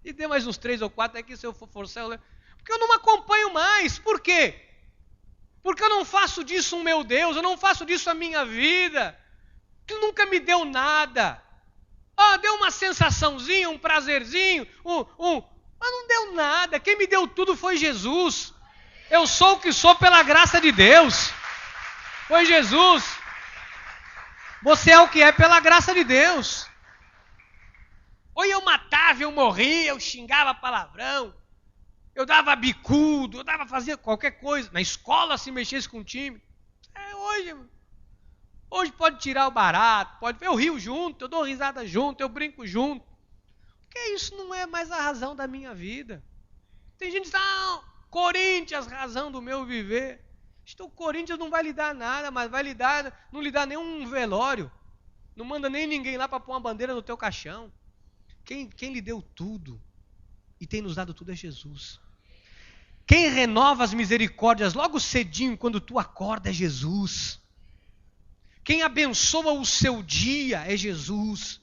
E dê mais uns 3 ou 4 aqui, se eu for forçar, eu lembro. Porque eu não acompanho mais. Por quê? Porque eu não faço disso um meu Deus, eu não faço disso a minha vida. Que nunca me deu nada. Deu uma sensaçãozinha, um prazerzinho, mas não deu nada. Quem me deu tudo foi Jesus. Eu sou o que sou pela graça de Deus. Foi Jesus. Você é o que é pela graça de Deus. Ou eu matava, eu morria, eu xingava palavrão, eu dava bicudo, fazia qualquer coisa. Na escola, se mexesse com o time. Hoje pode tirar o barato, eu rio junto, eu dou risada junto, eu brinco junto. Porque isso não é mais a razão da minha vida. Tem gente que diz, Corinthians, razão do meu viver. O Corinthians não vai lhe dar nada, mas não lhe dá nenhum velório. Não manda nem ninguém lá para pôr uma bandeira no teu caixão. Quem lhe deu tudo e tem nos dado tudo é Jesus. Quem renova as misericórdias logo cedinho, quando tu acorda, é Jesus. Quem abençoa o seu dia é Jesus.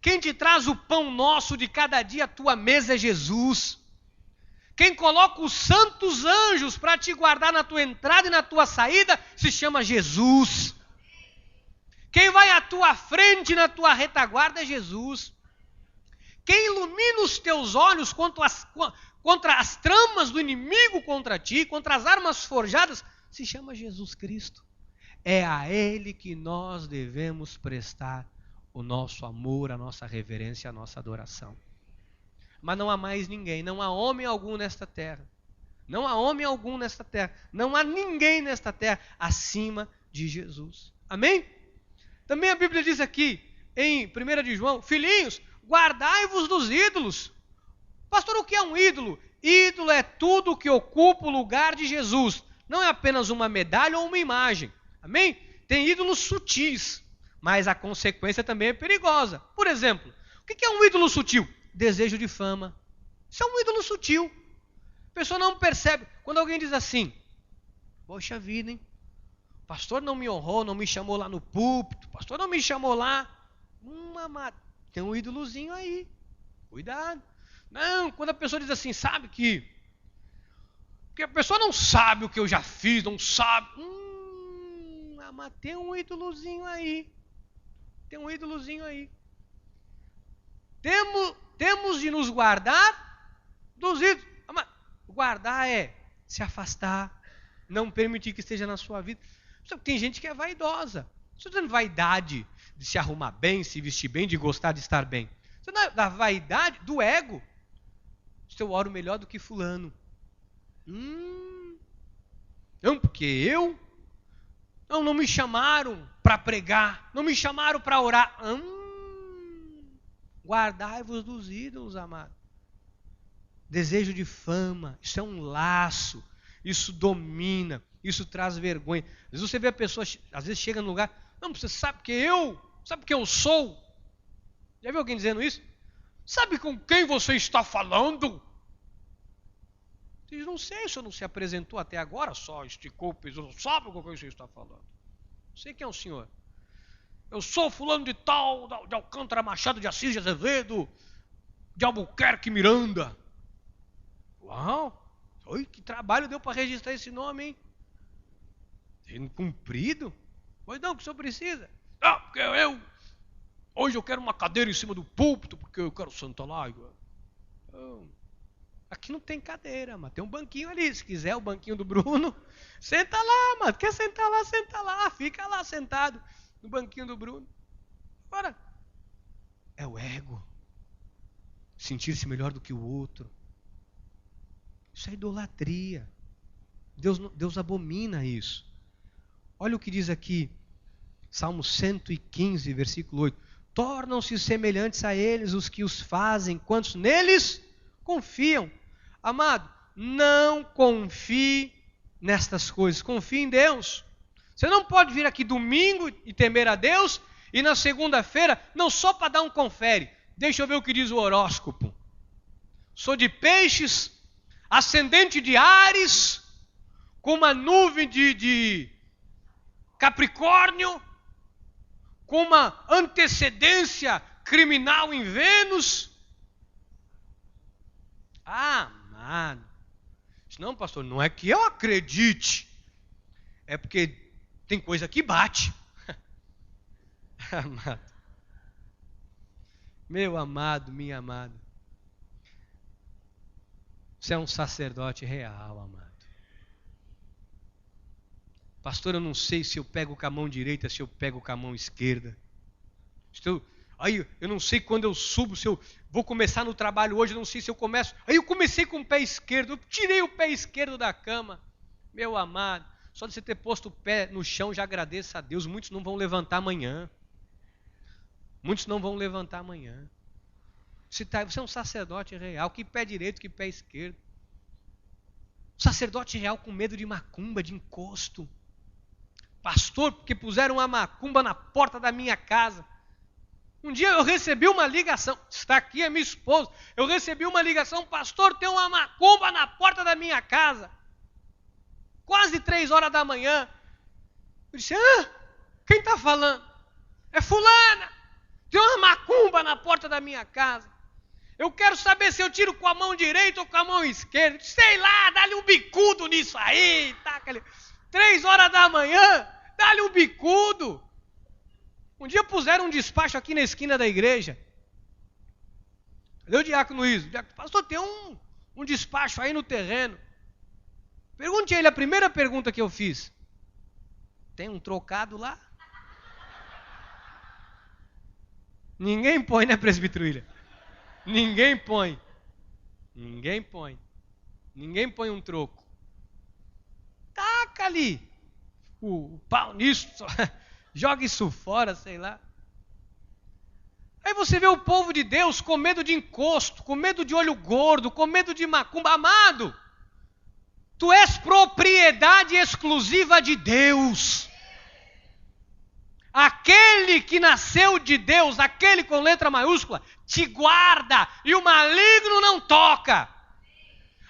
Quem te traz o pão nosso de cada dia à tua mesa é Jesus. Quem coloca os santos anjos para te guardar na tua entrada e na tua saída se chama Jesus. Quem vai à tua frente e na tua retaguarda é Jesus. Quem ilumina os teus olhos contra as tramas do inimigo contra ti, contra as armas forjadas, se chama Jesus Cristo. É a Ele que nós devemos prestar o nosso amor, a nossa reverência, a nossa adoração. Mas não há mais ninguém, não há homem algum nesta terra. Não há homem algum nesta terra. Não há ninguém nesta terra acima de Jesus. Amém? Também a Bíblia diz aqui, em 1 de João, filhinhos, guardai-vos dos ídolos. Pastor, o que é um ídolo? Ídolo é tudo que ocupa o lugar de Jesus. Não é apenas uma medalha ou uma imagem. Amém? Tem ídolos sutis, mas a consequência também é perigosa. Por exemplo, o que é um ídolo sutil? Desejo de fama. Isso é um ídolo sutil. A pessoa não percebe. Quando alguém diz assim, poxa vida, hein? O pastor não me honrou, não me chamou lá no púlpito, o pastor não me chamou lá. Tem um ídolozinho aí. Cuidado. Não, quando a pessoa diz assim, sabe que... Porque a pessoa não sabe o que eu já fiz, não sabe. Mas tem um ídolozinho aí. Tem um ídolozinho aí. Temos de nos guardar dos ídolos. Guardar é se afastar, não permitir que esteja na sua vida. Tem gente que é vaidosa. Você não tem vaidade de se arrumar bem, se vestir bem, de gostar de estar bem. Você não é da vaidade, do ego. Eu oro melhor do que fulano. Não, porque não me chamaram para pregar, não me chamaram para orar. Guardai-vos dos ídolos, amado. Desejo de fama, isso é um laço, isso domina, isso traz vergonha. Às vezes você vê a pessoa, às vezes chega no lugar, não, você sabe que eu sou. Já viu alguém dizendo isso? Sabe com quem você está falando? Diz, não sei, o senhor não se apresentou até agora, só esticou o peso, não sabe com quem você está falando. Não sei quem é o senhor. Eu sou fulano de tal, de Alcântara Machado de Assis de Azevedo, de Albuquerque Miranda. Uau! Oi, que trabalho deu para registrar esse nome, hein? Cumprido? Pois não, que o senhor precisa. Porque hoje eu quero uma cadeira em cima do púlpito, porque eu quero sentar lá. Aqui não tem cadeira, mas tem um banquinho ali. Se quiser o banquinho do Bruno, senta lá, mano. Quer sentar lá, senta lá. Fica lá sentado no banquinho do Bruno. Agora, é o ego. Sentir-se melhor do que o outro. Isso é idolatria. Deus abomina isso. Olha o que diz aqui, Salmo 115, versículo 8. Tornam-se semelhantes a eles os que os fazem, quantos neles confiam. Amado, não confie nestas coisas, confie em Deus. Você não pode vir aqui domingo e temer a Deus, e na segunda-feira, não só para dar um confere. Deixa eu ver o que diz o horóscopo. Sou de peixes, ascendente de Áries, com uma nuvem de Capricórnio, com uma antecedência criminal em Vênus. Amado. Não, pastor, não é que eu acredite. É porque tem coisa que bate. Amado. Meu amado, minha amada. Você é um sacerdote real, amado. Pastor, eu não sei se eu pego com a mão direita, se eu pego com a mão esquerda. Aí eu não sei quando eu subo, se eu vou começar no trabalho hoje, eu não sei se eu começo. Aí eu comecei com o pé esquerdo, eu tirei o pé esquerdo da cama. Meu amado, só de você ter posto o pé no chão, já agradeço a Deus. Muitos não vão levantar amanhã. Muitos não vão levantar amanhã. Você é um sacerdote real, que pé direito, que pé esquerdo. Sacerdote real com medo de macumba, de encosto. Pastor, porque puseram uma macumba na porta da minha casa. Um dia eu recebi uma ligação, está aqui a minha esposa, eu recebi uma ligação, pastor, tem uma macumba na porta da minha casa. Quase 3 horas da manhã. Eu disse, quem está falando? É fulana, tem uma macumba na porta da minha casa. Eu quero saber se eu tiro com a mão direita ou com a mão esquerda. Sei lá, dá-lhe um bicudo nisso aí. Taca-lhe. 3 horas da manhã, dá-lhe um bicudo. Um dia puseram um despacho aqui na esquina da igreja. Cadê o diácono Iso? Pastor, tem um despacho aí no terreno. Pergunte a ele a primeira pergunta que eu fiz. Tem um trocado lá? Ninguém põe, né, presbítero William? Ninguém põe. Ninguém põe. Ninguém põe um troco. Taca ali o pau nisso. Joga isso fora, sei lá. Aí você vê o povo de Deus com medo de encosto, com medo de olho gordo, com medo de macumba. Amado, tu és propriedade exclusiva de Deus. Aquele que nasceu de Deus, aquele com letra maiúscula, te guarda e o maligno não toca.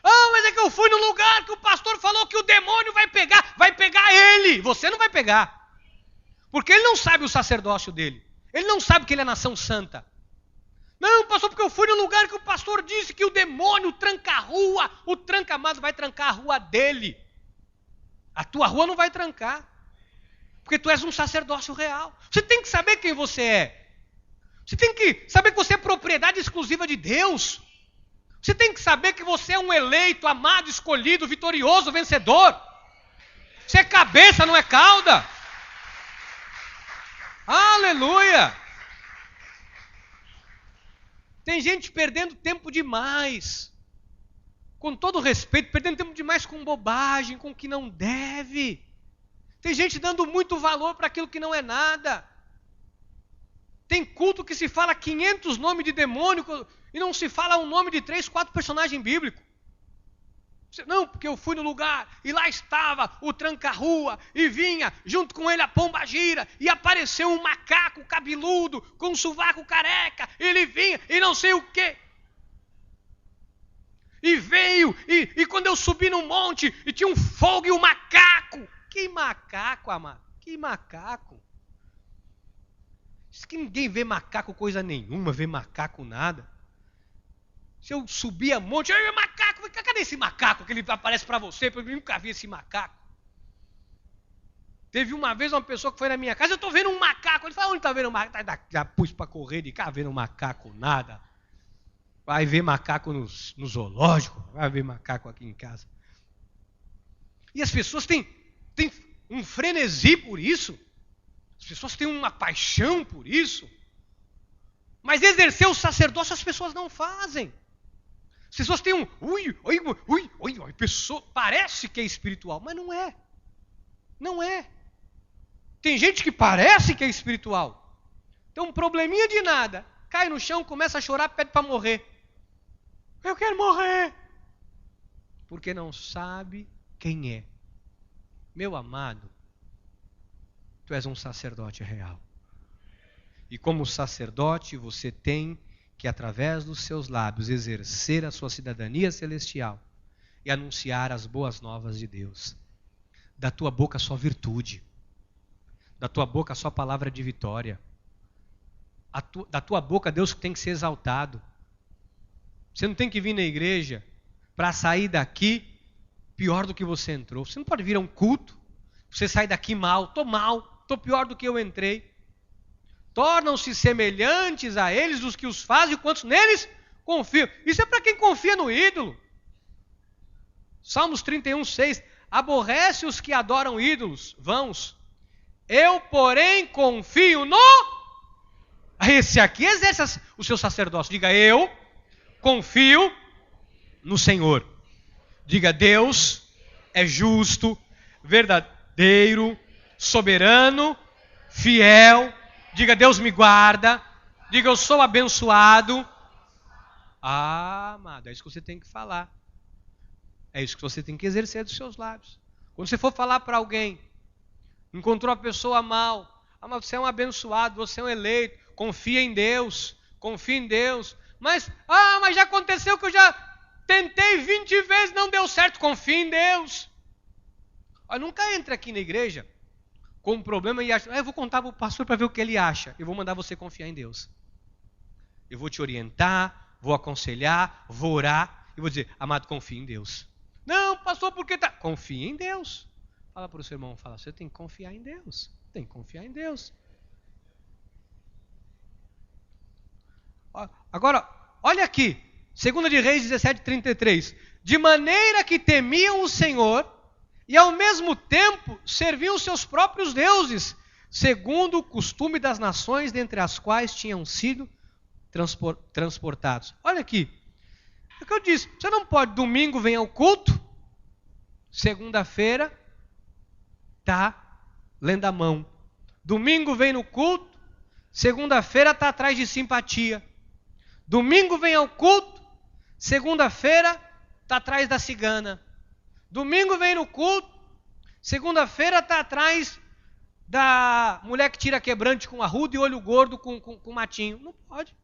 Mas é que eu fui no lugar que o pastor falou que o demônio vai pegar ele. Você não vai pegar. Porque ele não sabe o sacerdócio dele. Ele não sabe que ele é nação santa. Não, pastor, porque eu fui no lugar que o pastor disse que o demônio tranca a rua. O tranca-amado vai trancar a rua dele. A tua rua não vai trancar. Porque tu és um sacerdócio real. Você tem que saber quem você é. Você tem que saber que você é propriedade exclusiva de Deus. Você tem que saber que você é um eleito, amado, escolhido, vitorioso, vencedor. Você é cabeça, não é cauda. Aleluia! Tem gente perdendo tempo demais. Com todo respeito, perdendo tempo demais com bobagem, com o que não deve. Tem gente dando muito valor para aquilo que não é nada. Tem culto que se fala 500 nomes de demônio e não se fala um nome de 3, 4 personagens bíblicos. Não, porque eu fui no lugar e lá estava o tranca-rua e vinha junto com ele a pombagira e apareceu um macaco cabeludo com um sovaco careca. Ele vinha e não sei o quê. E veio e quando eu subi no monte e tinha um fogo e um macaco. Que macaco, amado? Que macaco? Diz que ninguém vê macaco coisa nenhuma, vê macaco nada. Se eu subir a monte, macaco, cadê esse macaco que ele aparece para você? Eu nunca vi esse macaco. Teve uma vez uma pessoa que foi na minha casa, eu estou vendo um macaco. Ele falou, onde está vendo um macaco? Já pus para correr de cá, vendo um macaco, nada. Vai ver macaco no zoológico, vai ver macaco aqui em casa. E as pessoas têm um frenesi por isso. As pessoas têm uma paixão por isso. Mas exercer o sacerdócio as pessoas não fazem. As pessoas têm pessoa, parece que é espiritual, mas não é. Não é. Tem gente que parece que é espiritual. Tem um probleminha de nada. Cai no chão, começa a chorar, pede para morrer. Eu quero morrer. Porque não sabe quem é. Meu amado, tu és um sacerdote real. E como sacerdote, você tem que, através dos seus lábios, exercer a sua cidadania celestial e anunciar as boas novas de Deus. Da tua boca só virtude. Da tua boca só palavra de vitória. Da tua boca Deus tem que ser exaltado. Você não tem que vir na igreja para sair daqui pior do que você entrou. Você não pode vir a um culto, você sai daqui mal, estou pior do que eu entrei. Tornam-se semelhantes a eles os que os fazem, quantos neles confiam. Isso é para quem confia no ídolo. Salmos 31:6. Aborrece os que adoram ídolos vãos. Eu, porém, confio no... Esse aqui exerce o seu sacerdócio. Diga, eu confio no Senhor. Diga, Deus é justo, verdadeiro, soberano, fiel. Diga, Deus me guarda. Diga, eu sou abençoado. Amado, é isso que você tem que falar. É isso que você tem que exercer dos seus lábios. Quando você for falar para alguém, encontrou a pessoa mal, mas você é um abençoado, você é um eleito. confia em Deus, confia em Deus. Mas já aconteceu que eu já tentei 20 vezes, não deu certo, confia em Deus. Nunca entre aqui na igreja com um problema e acha, eu vou contar para o pastor para ver o que ele acha. Eu vou mandar você confiar em Deus. Eu vou te orientar, vou aconselhar, vou orar e vou dizer, amado, confia em Deus. Não, pastor, por que tá? Confia em Deus. Fala para o seu irmão, você tem que confiar em Deus. Tem que confiar em Deus. Agora, olha aqui, 2 de Reis 17:33. De maneira que temiam o Senhor e ao mesmo tempo serviam os seus próprios deuses, segundo o costume das nações dentre as quais tinham sido transportados. Olha aqui, é o que eu disse, você não pode, domingo vem ao culto, segunda-feira está lendo a mão. Domingo vem no culto, segunda-feira está atrás de simpatia. Domingo vem ao culto, segunda-feira está atrás da cigana. Domingo vem no culto, segunda-feira está atrás da mulher que tira quebrante com arruda e olho gordo com matinho. Não pode.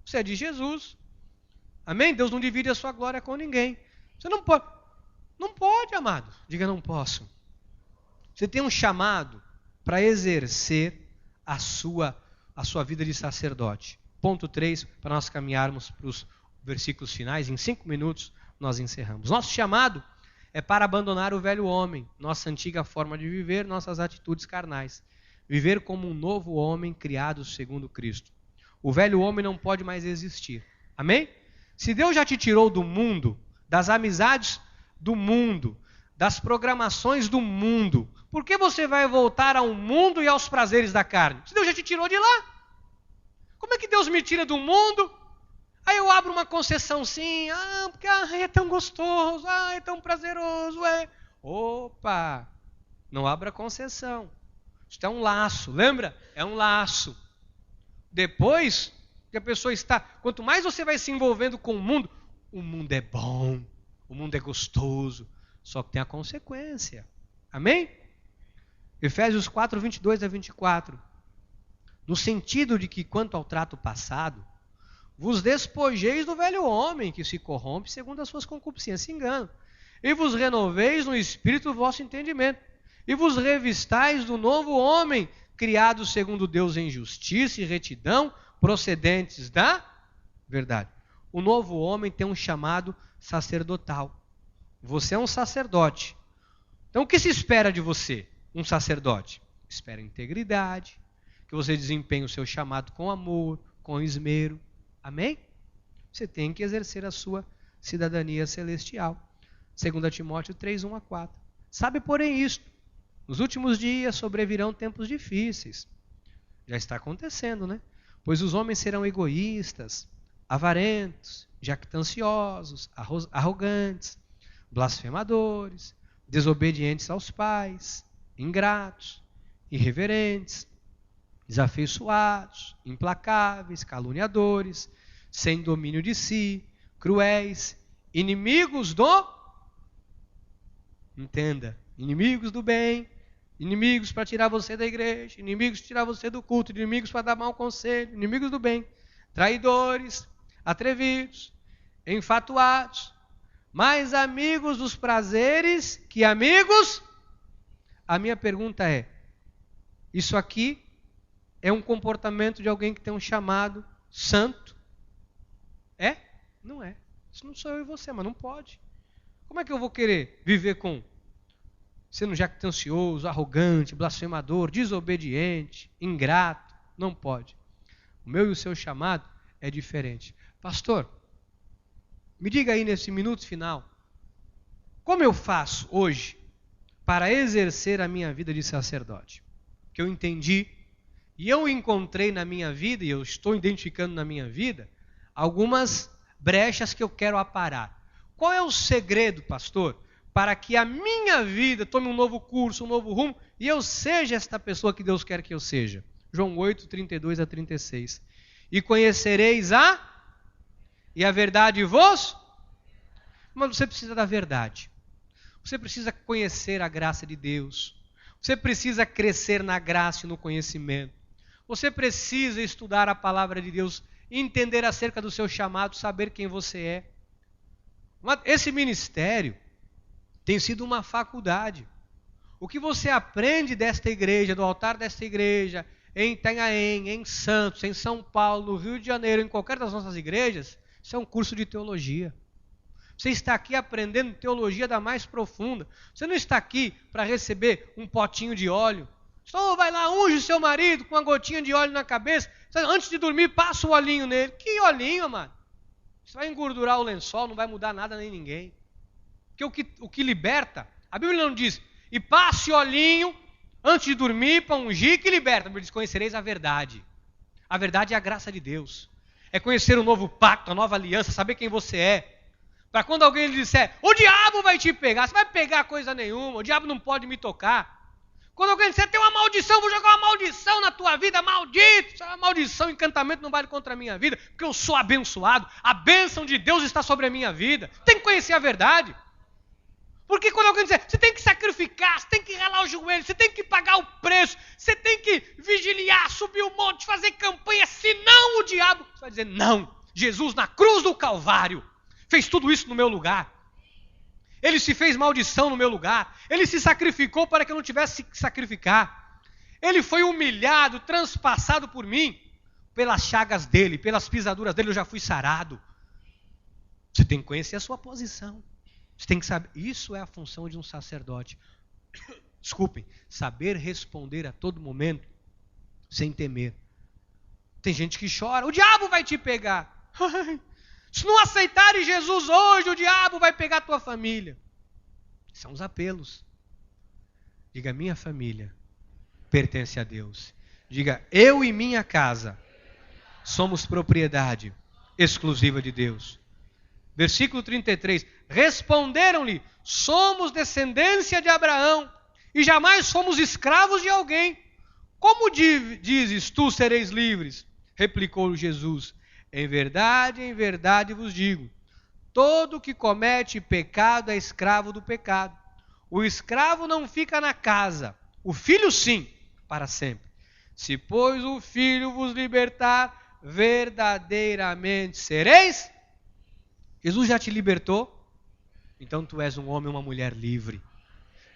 Você é de Jesus. Amém? Deus não divide a sua glória com ninguém. Você não pode. Não pode, amado. Diga, não posso. Você tem um chamado para exercer a sua vida de sacerdote. Ponto 3, para nós caminharmos para os versículos finais. Em 5 minutos nós encerramos. Nosso chamado é para abandonar o velho homem, nossa antiga forma de viver, nossas atitudes carnais. Viver como um novo homem criado segundo Cristo. O velho homem não pode mais existir. Amém? Se Deus já te tirou do mundo, das amizades do mundo, das programações do mundo, por que você vai voltar ao mundo e aos prazeres da carne? Se Deus já te tirou de lá. Como é que Deus me tira do mundo? Aí eu abro uma concessão sim, porque é tão gostoso, é tão prazeroso, Opa, não abra concessão. Isso é um laço, lembra? É um laço. Depois que a pessoa está, quanto mais você vai se envolvendo com o mundo é bom, o mundo é gostoso, só que tem a consequência. Amém? Efésios 4, 22-24. No sentido de que, quanto ao trato passado, vos despojeis do velho homem, que se corrompe segundo as suas concupiscências e engano, e vos renoveis no espírito do vosso entendimento, e vos revistais do novo homem, criado segundo Deus em justiça e retidão, procedentes da verdade. O novo homem tem um chamado sacerdotal. Você é um sacerdote. Então o que se espera de você, um sacerdote? Espera integridade, que você desempenhe o seu chamado com amor, com esmero. Amém? Você tem que exercer a sua cidadania celestial. 2 Timóteo 3, 1-4. Sabe, porém, isto: nos últimos dias sobrevirão tempos difíceis. Já está acontecendo, né? Pois os homens serão egoístas, avarentos, jactanciosos, arrogantes, blasfemadores, desobedientes aos pais, ingratos, irreverentes, desafeiçoados, implacáveis, caluniadores, sem domínio de si, cruéis, inimigos entenda, inimigos do bem, inimigos para tirar você da igreja, inimigos para tirar você do culto, inimigos para dar mau conselho, inimigos do bem, traidores, atrevidos, enfatuados, mais amigos dos prazeres que amigos. A minha pergunta é, isso aqui é um comportamento de alguém que tem um chamado santo? É? Não é. Isso não sou eu e você, mas não pode. Como é que eu vou querer viver sendo jactancioso, arrogante, blasfemador, desobediente, ingrato? Não pode. O meu e o seu chamado é diferente. Pastor, me diga aí nesse minuto final, como eu faço hoje para exercer a minha vida de sacerdote? Que eu entendi e eu encontrei na minha vida, e eu estou identificando na minha vida, algumas brechas que eu quero aparar. Qual é o segredo, pastor, para que a minha vida tome um novo curso, um novo rumo, e eu seja esta pessoa que Deus quer que eu seja? João 8, 32-36. E conhecereis e a verdade vos? Mas você precisa da verdade. Você precisa conhecer a graça de Deus. Você precisa crescer na graça e no conhecimento. Você precisa estudar a palavra de Deus, entender acerca do seu chamado, saber quem você é. Esse ministério tem sido uma faculdade. O que você aprende desta igreja, do altar desta igreja, em Itanhaém, em Santos, em São Paulo, no Rio de Janeiro, em qualquer das nossas igrejas, isso é um curso de teologia. Você está aqui aprendendo teologia da mais profunda. Você não está aqui para receber um potinho de óleo. Só vai lá, unge o seu marido com uma gotinha de óleo na cabeça. Antes de dormir, passa o olhinho nele. Que olhinho, amado? Você vai engordurar o lençol, não vai mudar nada nem ninguém. Porque o que liberta, a Bíblia não diz, e passe olhinho antes de dormir para ungir, que liberta. A Bíblia diz, conhecereis a verdade. A verdade é a graça de Deus. É conhecer o novo pacto, a nova aliança, saber quem você é. Para quando alguém lhe disser, o diabo vai te pegar, você vai pegar coisa nenhuma, o diabo não pode me tocar. Quando alguém disser, tem uma maldição, vou jogar uma maldição na tua vida, maldito, a maldição, encantamento não vale contra a minha vida, porque eu sou abençoado, a bênção de Deus está sobre a minha vida. Tem que conhecer a verdade. Porque quando alguém disser, você tem que sacrificar, você tem que ralar o joelho, você tem que pagar o preço, você tem que vigiliar, subir o monte, fazer campanha, senão o diabo, você vai dizer, não, Jesus na cruz do Calvário fez tudo isso no meu lugar. Ele se fez maldição no meu lugar. Ele se sacrificou para que eu não tivesse que sacrificar. Ele foi humilhado, transpassado por mim. Pelas chagas dele, pelas pisaduras dele, eu já fui sarado. Você tem que conhecer a sua posição. Você tem que saber. Isso é a função de um sacerdote. Desculpem. Saber responder a todo momento, sem temer. Tem gente que chora. O diabo vai te pegar. Se não aceitarem Jesus hoje, o diabo vai pegar a tua família. São os apelos. Diga, minha família pertence a Deus. Diga, eu e minha casa somos propriedade exclusiva de Deus. Versículo 33. Responderam-lhe, somos descendência de Abraão e jamais fomos escravos de alguém. Como dizes, tu sereis livres? Replicou Jesus. Em verdade vos digo, todo que comete pecado é escravo do pecado. O escravo não fica na casa, o filho sim, para sempre. Se, pois, o filho vos libertar, verdadeiramente sereis. Jesus já te libertou? Então tu és um homem ou uma mulher livre.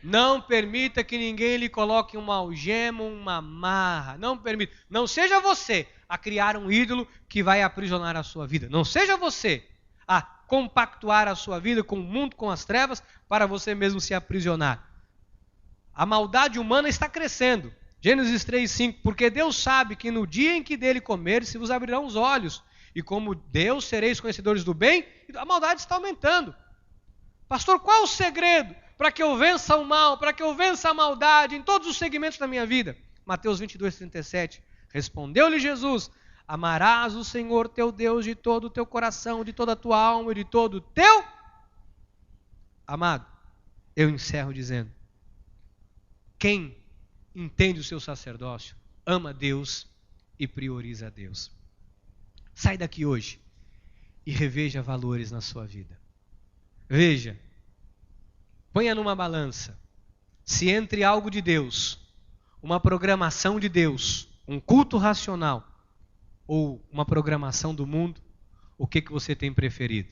Não permita que ninguém lhe coloque uma algema, uma amarra. Não permita. Não seja você a criar um ídolo que vai aprisionar a sua vida. Não seja você a compactuar a sua vida com o mundo, com as trevas, para você mesmo se aprisionar. A maldade humana está crescendo. Gênesis 3:5. Porque Deus sabe que no dia em que dele comer, se vos abrirão os olhos. E como Deus sereis conhecedores do bem, a maldade está aumentando. Pastor, qual o segredo para que eu vença o mal, para que eu vença a maldade em todos os segmentos da minha vida? Mateus 22:37. Respondeu-lhe Jesus, amarás o Senhor teu Deus de todo o teu coração, de toda a tua alma e de todo o teu... Amado, eu encerro dizendo, quem entende o seu sacerdócio, ama Deus e prioriza a Deus. Sai daqui hoje e reveja valores na sua vida. Veja, ponha numa balança, se entre algo de Deus, uma programação de Deus, um culto racional ou uma programação do mundo, o que você tem preferido?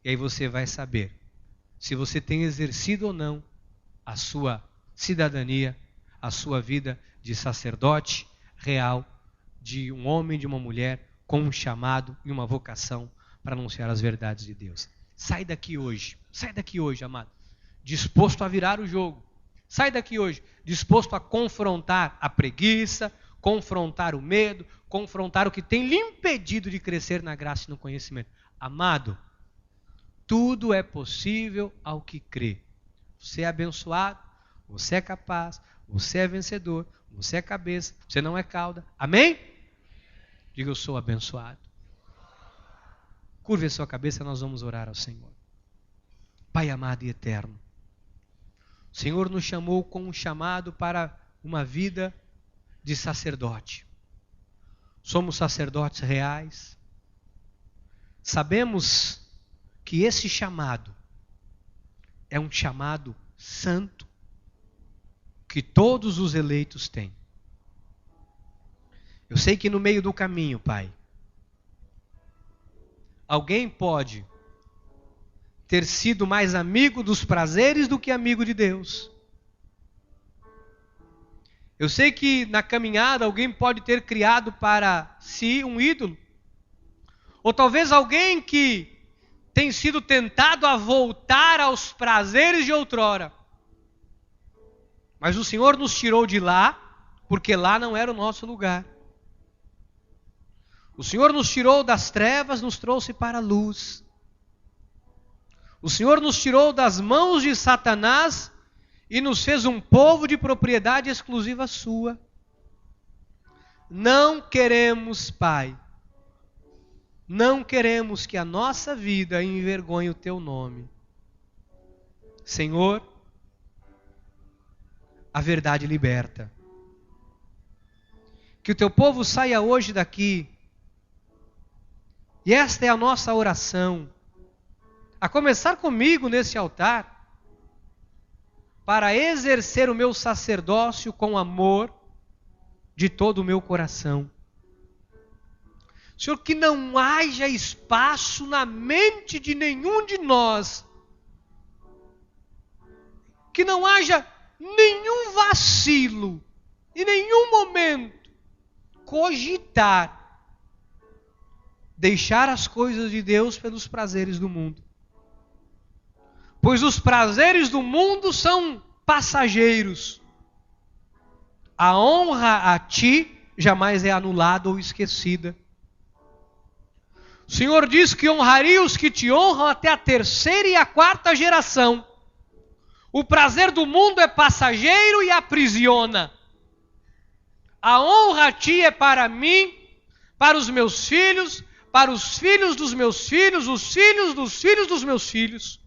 E aí você vai saber se você tem exercido ou não a sua cidadania, a sua vida de sacerdote real, de um homem, de uma mulher, com um chamado e uma vocação para anunciar as verdades de Deus. Sai daqui hoje, amado, disposto a virar o jogo. Sai daqui hoje, disposto a confrontar a preguiça, confrontar o medo, confrontar o que tem lhe impedido de crescer na graça e no conhecimento. Amado, tudo é possível ao que crê. Você é abençoado, você é capaz, você é vencedor, você é cabeça, você não é cauda. Amém? Diga, eu sou abençoado. Curve a sua cabeça, nós vamos orar ao Senhor. Pai amado e eterno, o Senhor nos chamou com um chamado para uma vida de sacerdote. Somos sacerdotes reais. Sabemos que esse chamado é um chamado santo que todos os eleitos têm. Eu sei que no meio do caminho, Pai, alguém pode ter sido mais amigo dos prazeres do que amigo de Deus. Eu sei que na caminhada alguém pode ter criado para si um ídolo. Ou talvez alguém que tem sido tentado a voltar aos prazeres de outrora. Mas o Senhor nos tirou de lá, porque lá não era o nosso lugar. O Senhor nos tirou das trevas, nos trouxe para a luz. O Senhor nos tirou das mãos de Satanás e nos fez um povo de propriedade exclusiva sua. Não queremos, Pai, não queremos que a nossa vida envergonhe o Teu nome. Senhor, a verdade liberta. Que o Teu povo saia hoje daqui, e esta é a nossa oração, a começar comigo nesse altar, para exercer o meu sacerdócio com amor de todo o meu coração. Senhor, que não haja espaço na mente de nenhum de nós, que não haja nenhum vacilo, em nenhum momento, cogitar deixar as coisas de Deus pelos prazeres do mundo. Pois os prazeres do mundo são passageiros. A honra a Ti jamais é anulada ou esquecida. O Senhor diz que honraria os que Te honram até a 3ª e a 4ª geração. O prazer do mundo é passageiro e aprisiona. A honra a Ti é para mim, para os meus filhos, para os filhos dos meus filhos, os filhos dos filhos dos meus filhos.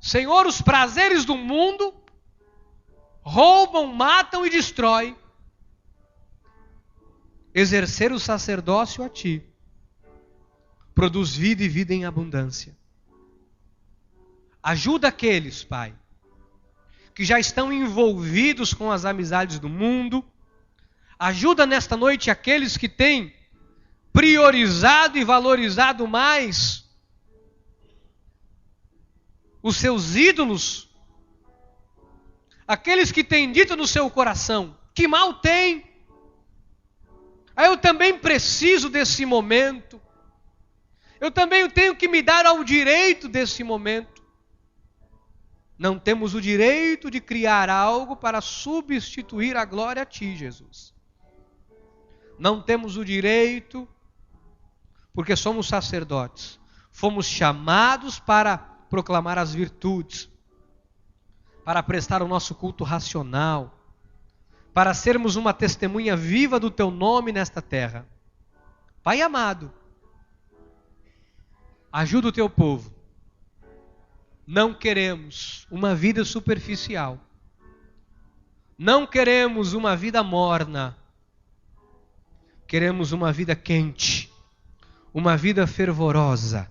Senhor, os prazeres do mundo roubam, matam e destroem. Exercer o sacerdócio a Ti produz vida e vida em abundância. Ajuda aqueles, Pai, que já estão envolvidos com as amizades do mundo. Ajuda nesta noite aqueles que têm priorizado e valorizado mais os seus ídolos, aqueles que têm dito no seu coração, que mal tem, eu também preciso desse momento, eu também tenho que me dar ao direito desse momento. Não temos o direito de criar algo para substituir a glória a Ti, Jesus. Não temos o direito, porque somos sacerdotes, fomos chamados para proclamar as virtudes, para prestar o nosso culto racional, para sermos uma testemunha viva do Teu nome nesta terra. Pai amado, ajuda o Teu povo. Não queremos uma vida superficial. Não queremos uma vida morna. Queremos uma vida quente, uma vida fervorosa,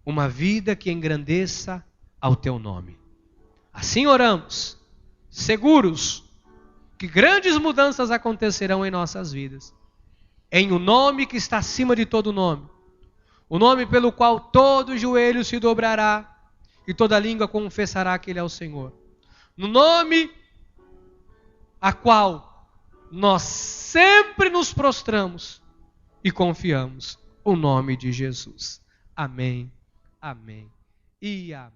uma vida que engrandeça ao Teu nome. Assim oramos, seguros que grandes mudanças acontecerão em nossas vidas. Em o nome que está acima de todo nome, o nome pelo qual todo joelho se dobrará e toda língua confessará que Ele é o Senhor. No nome a qual nós sempre nos prostramos e confiamos, o nome de Jesus. Amém, amém e amém.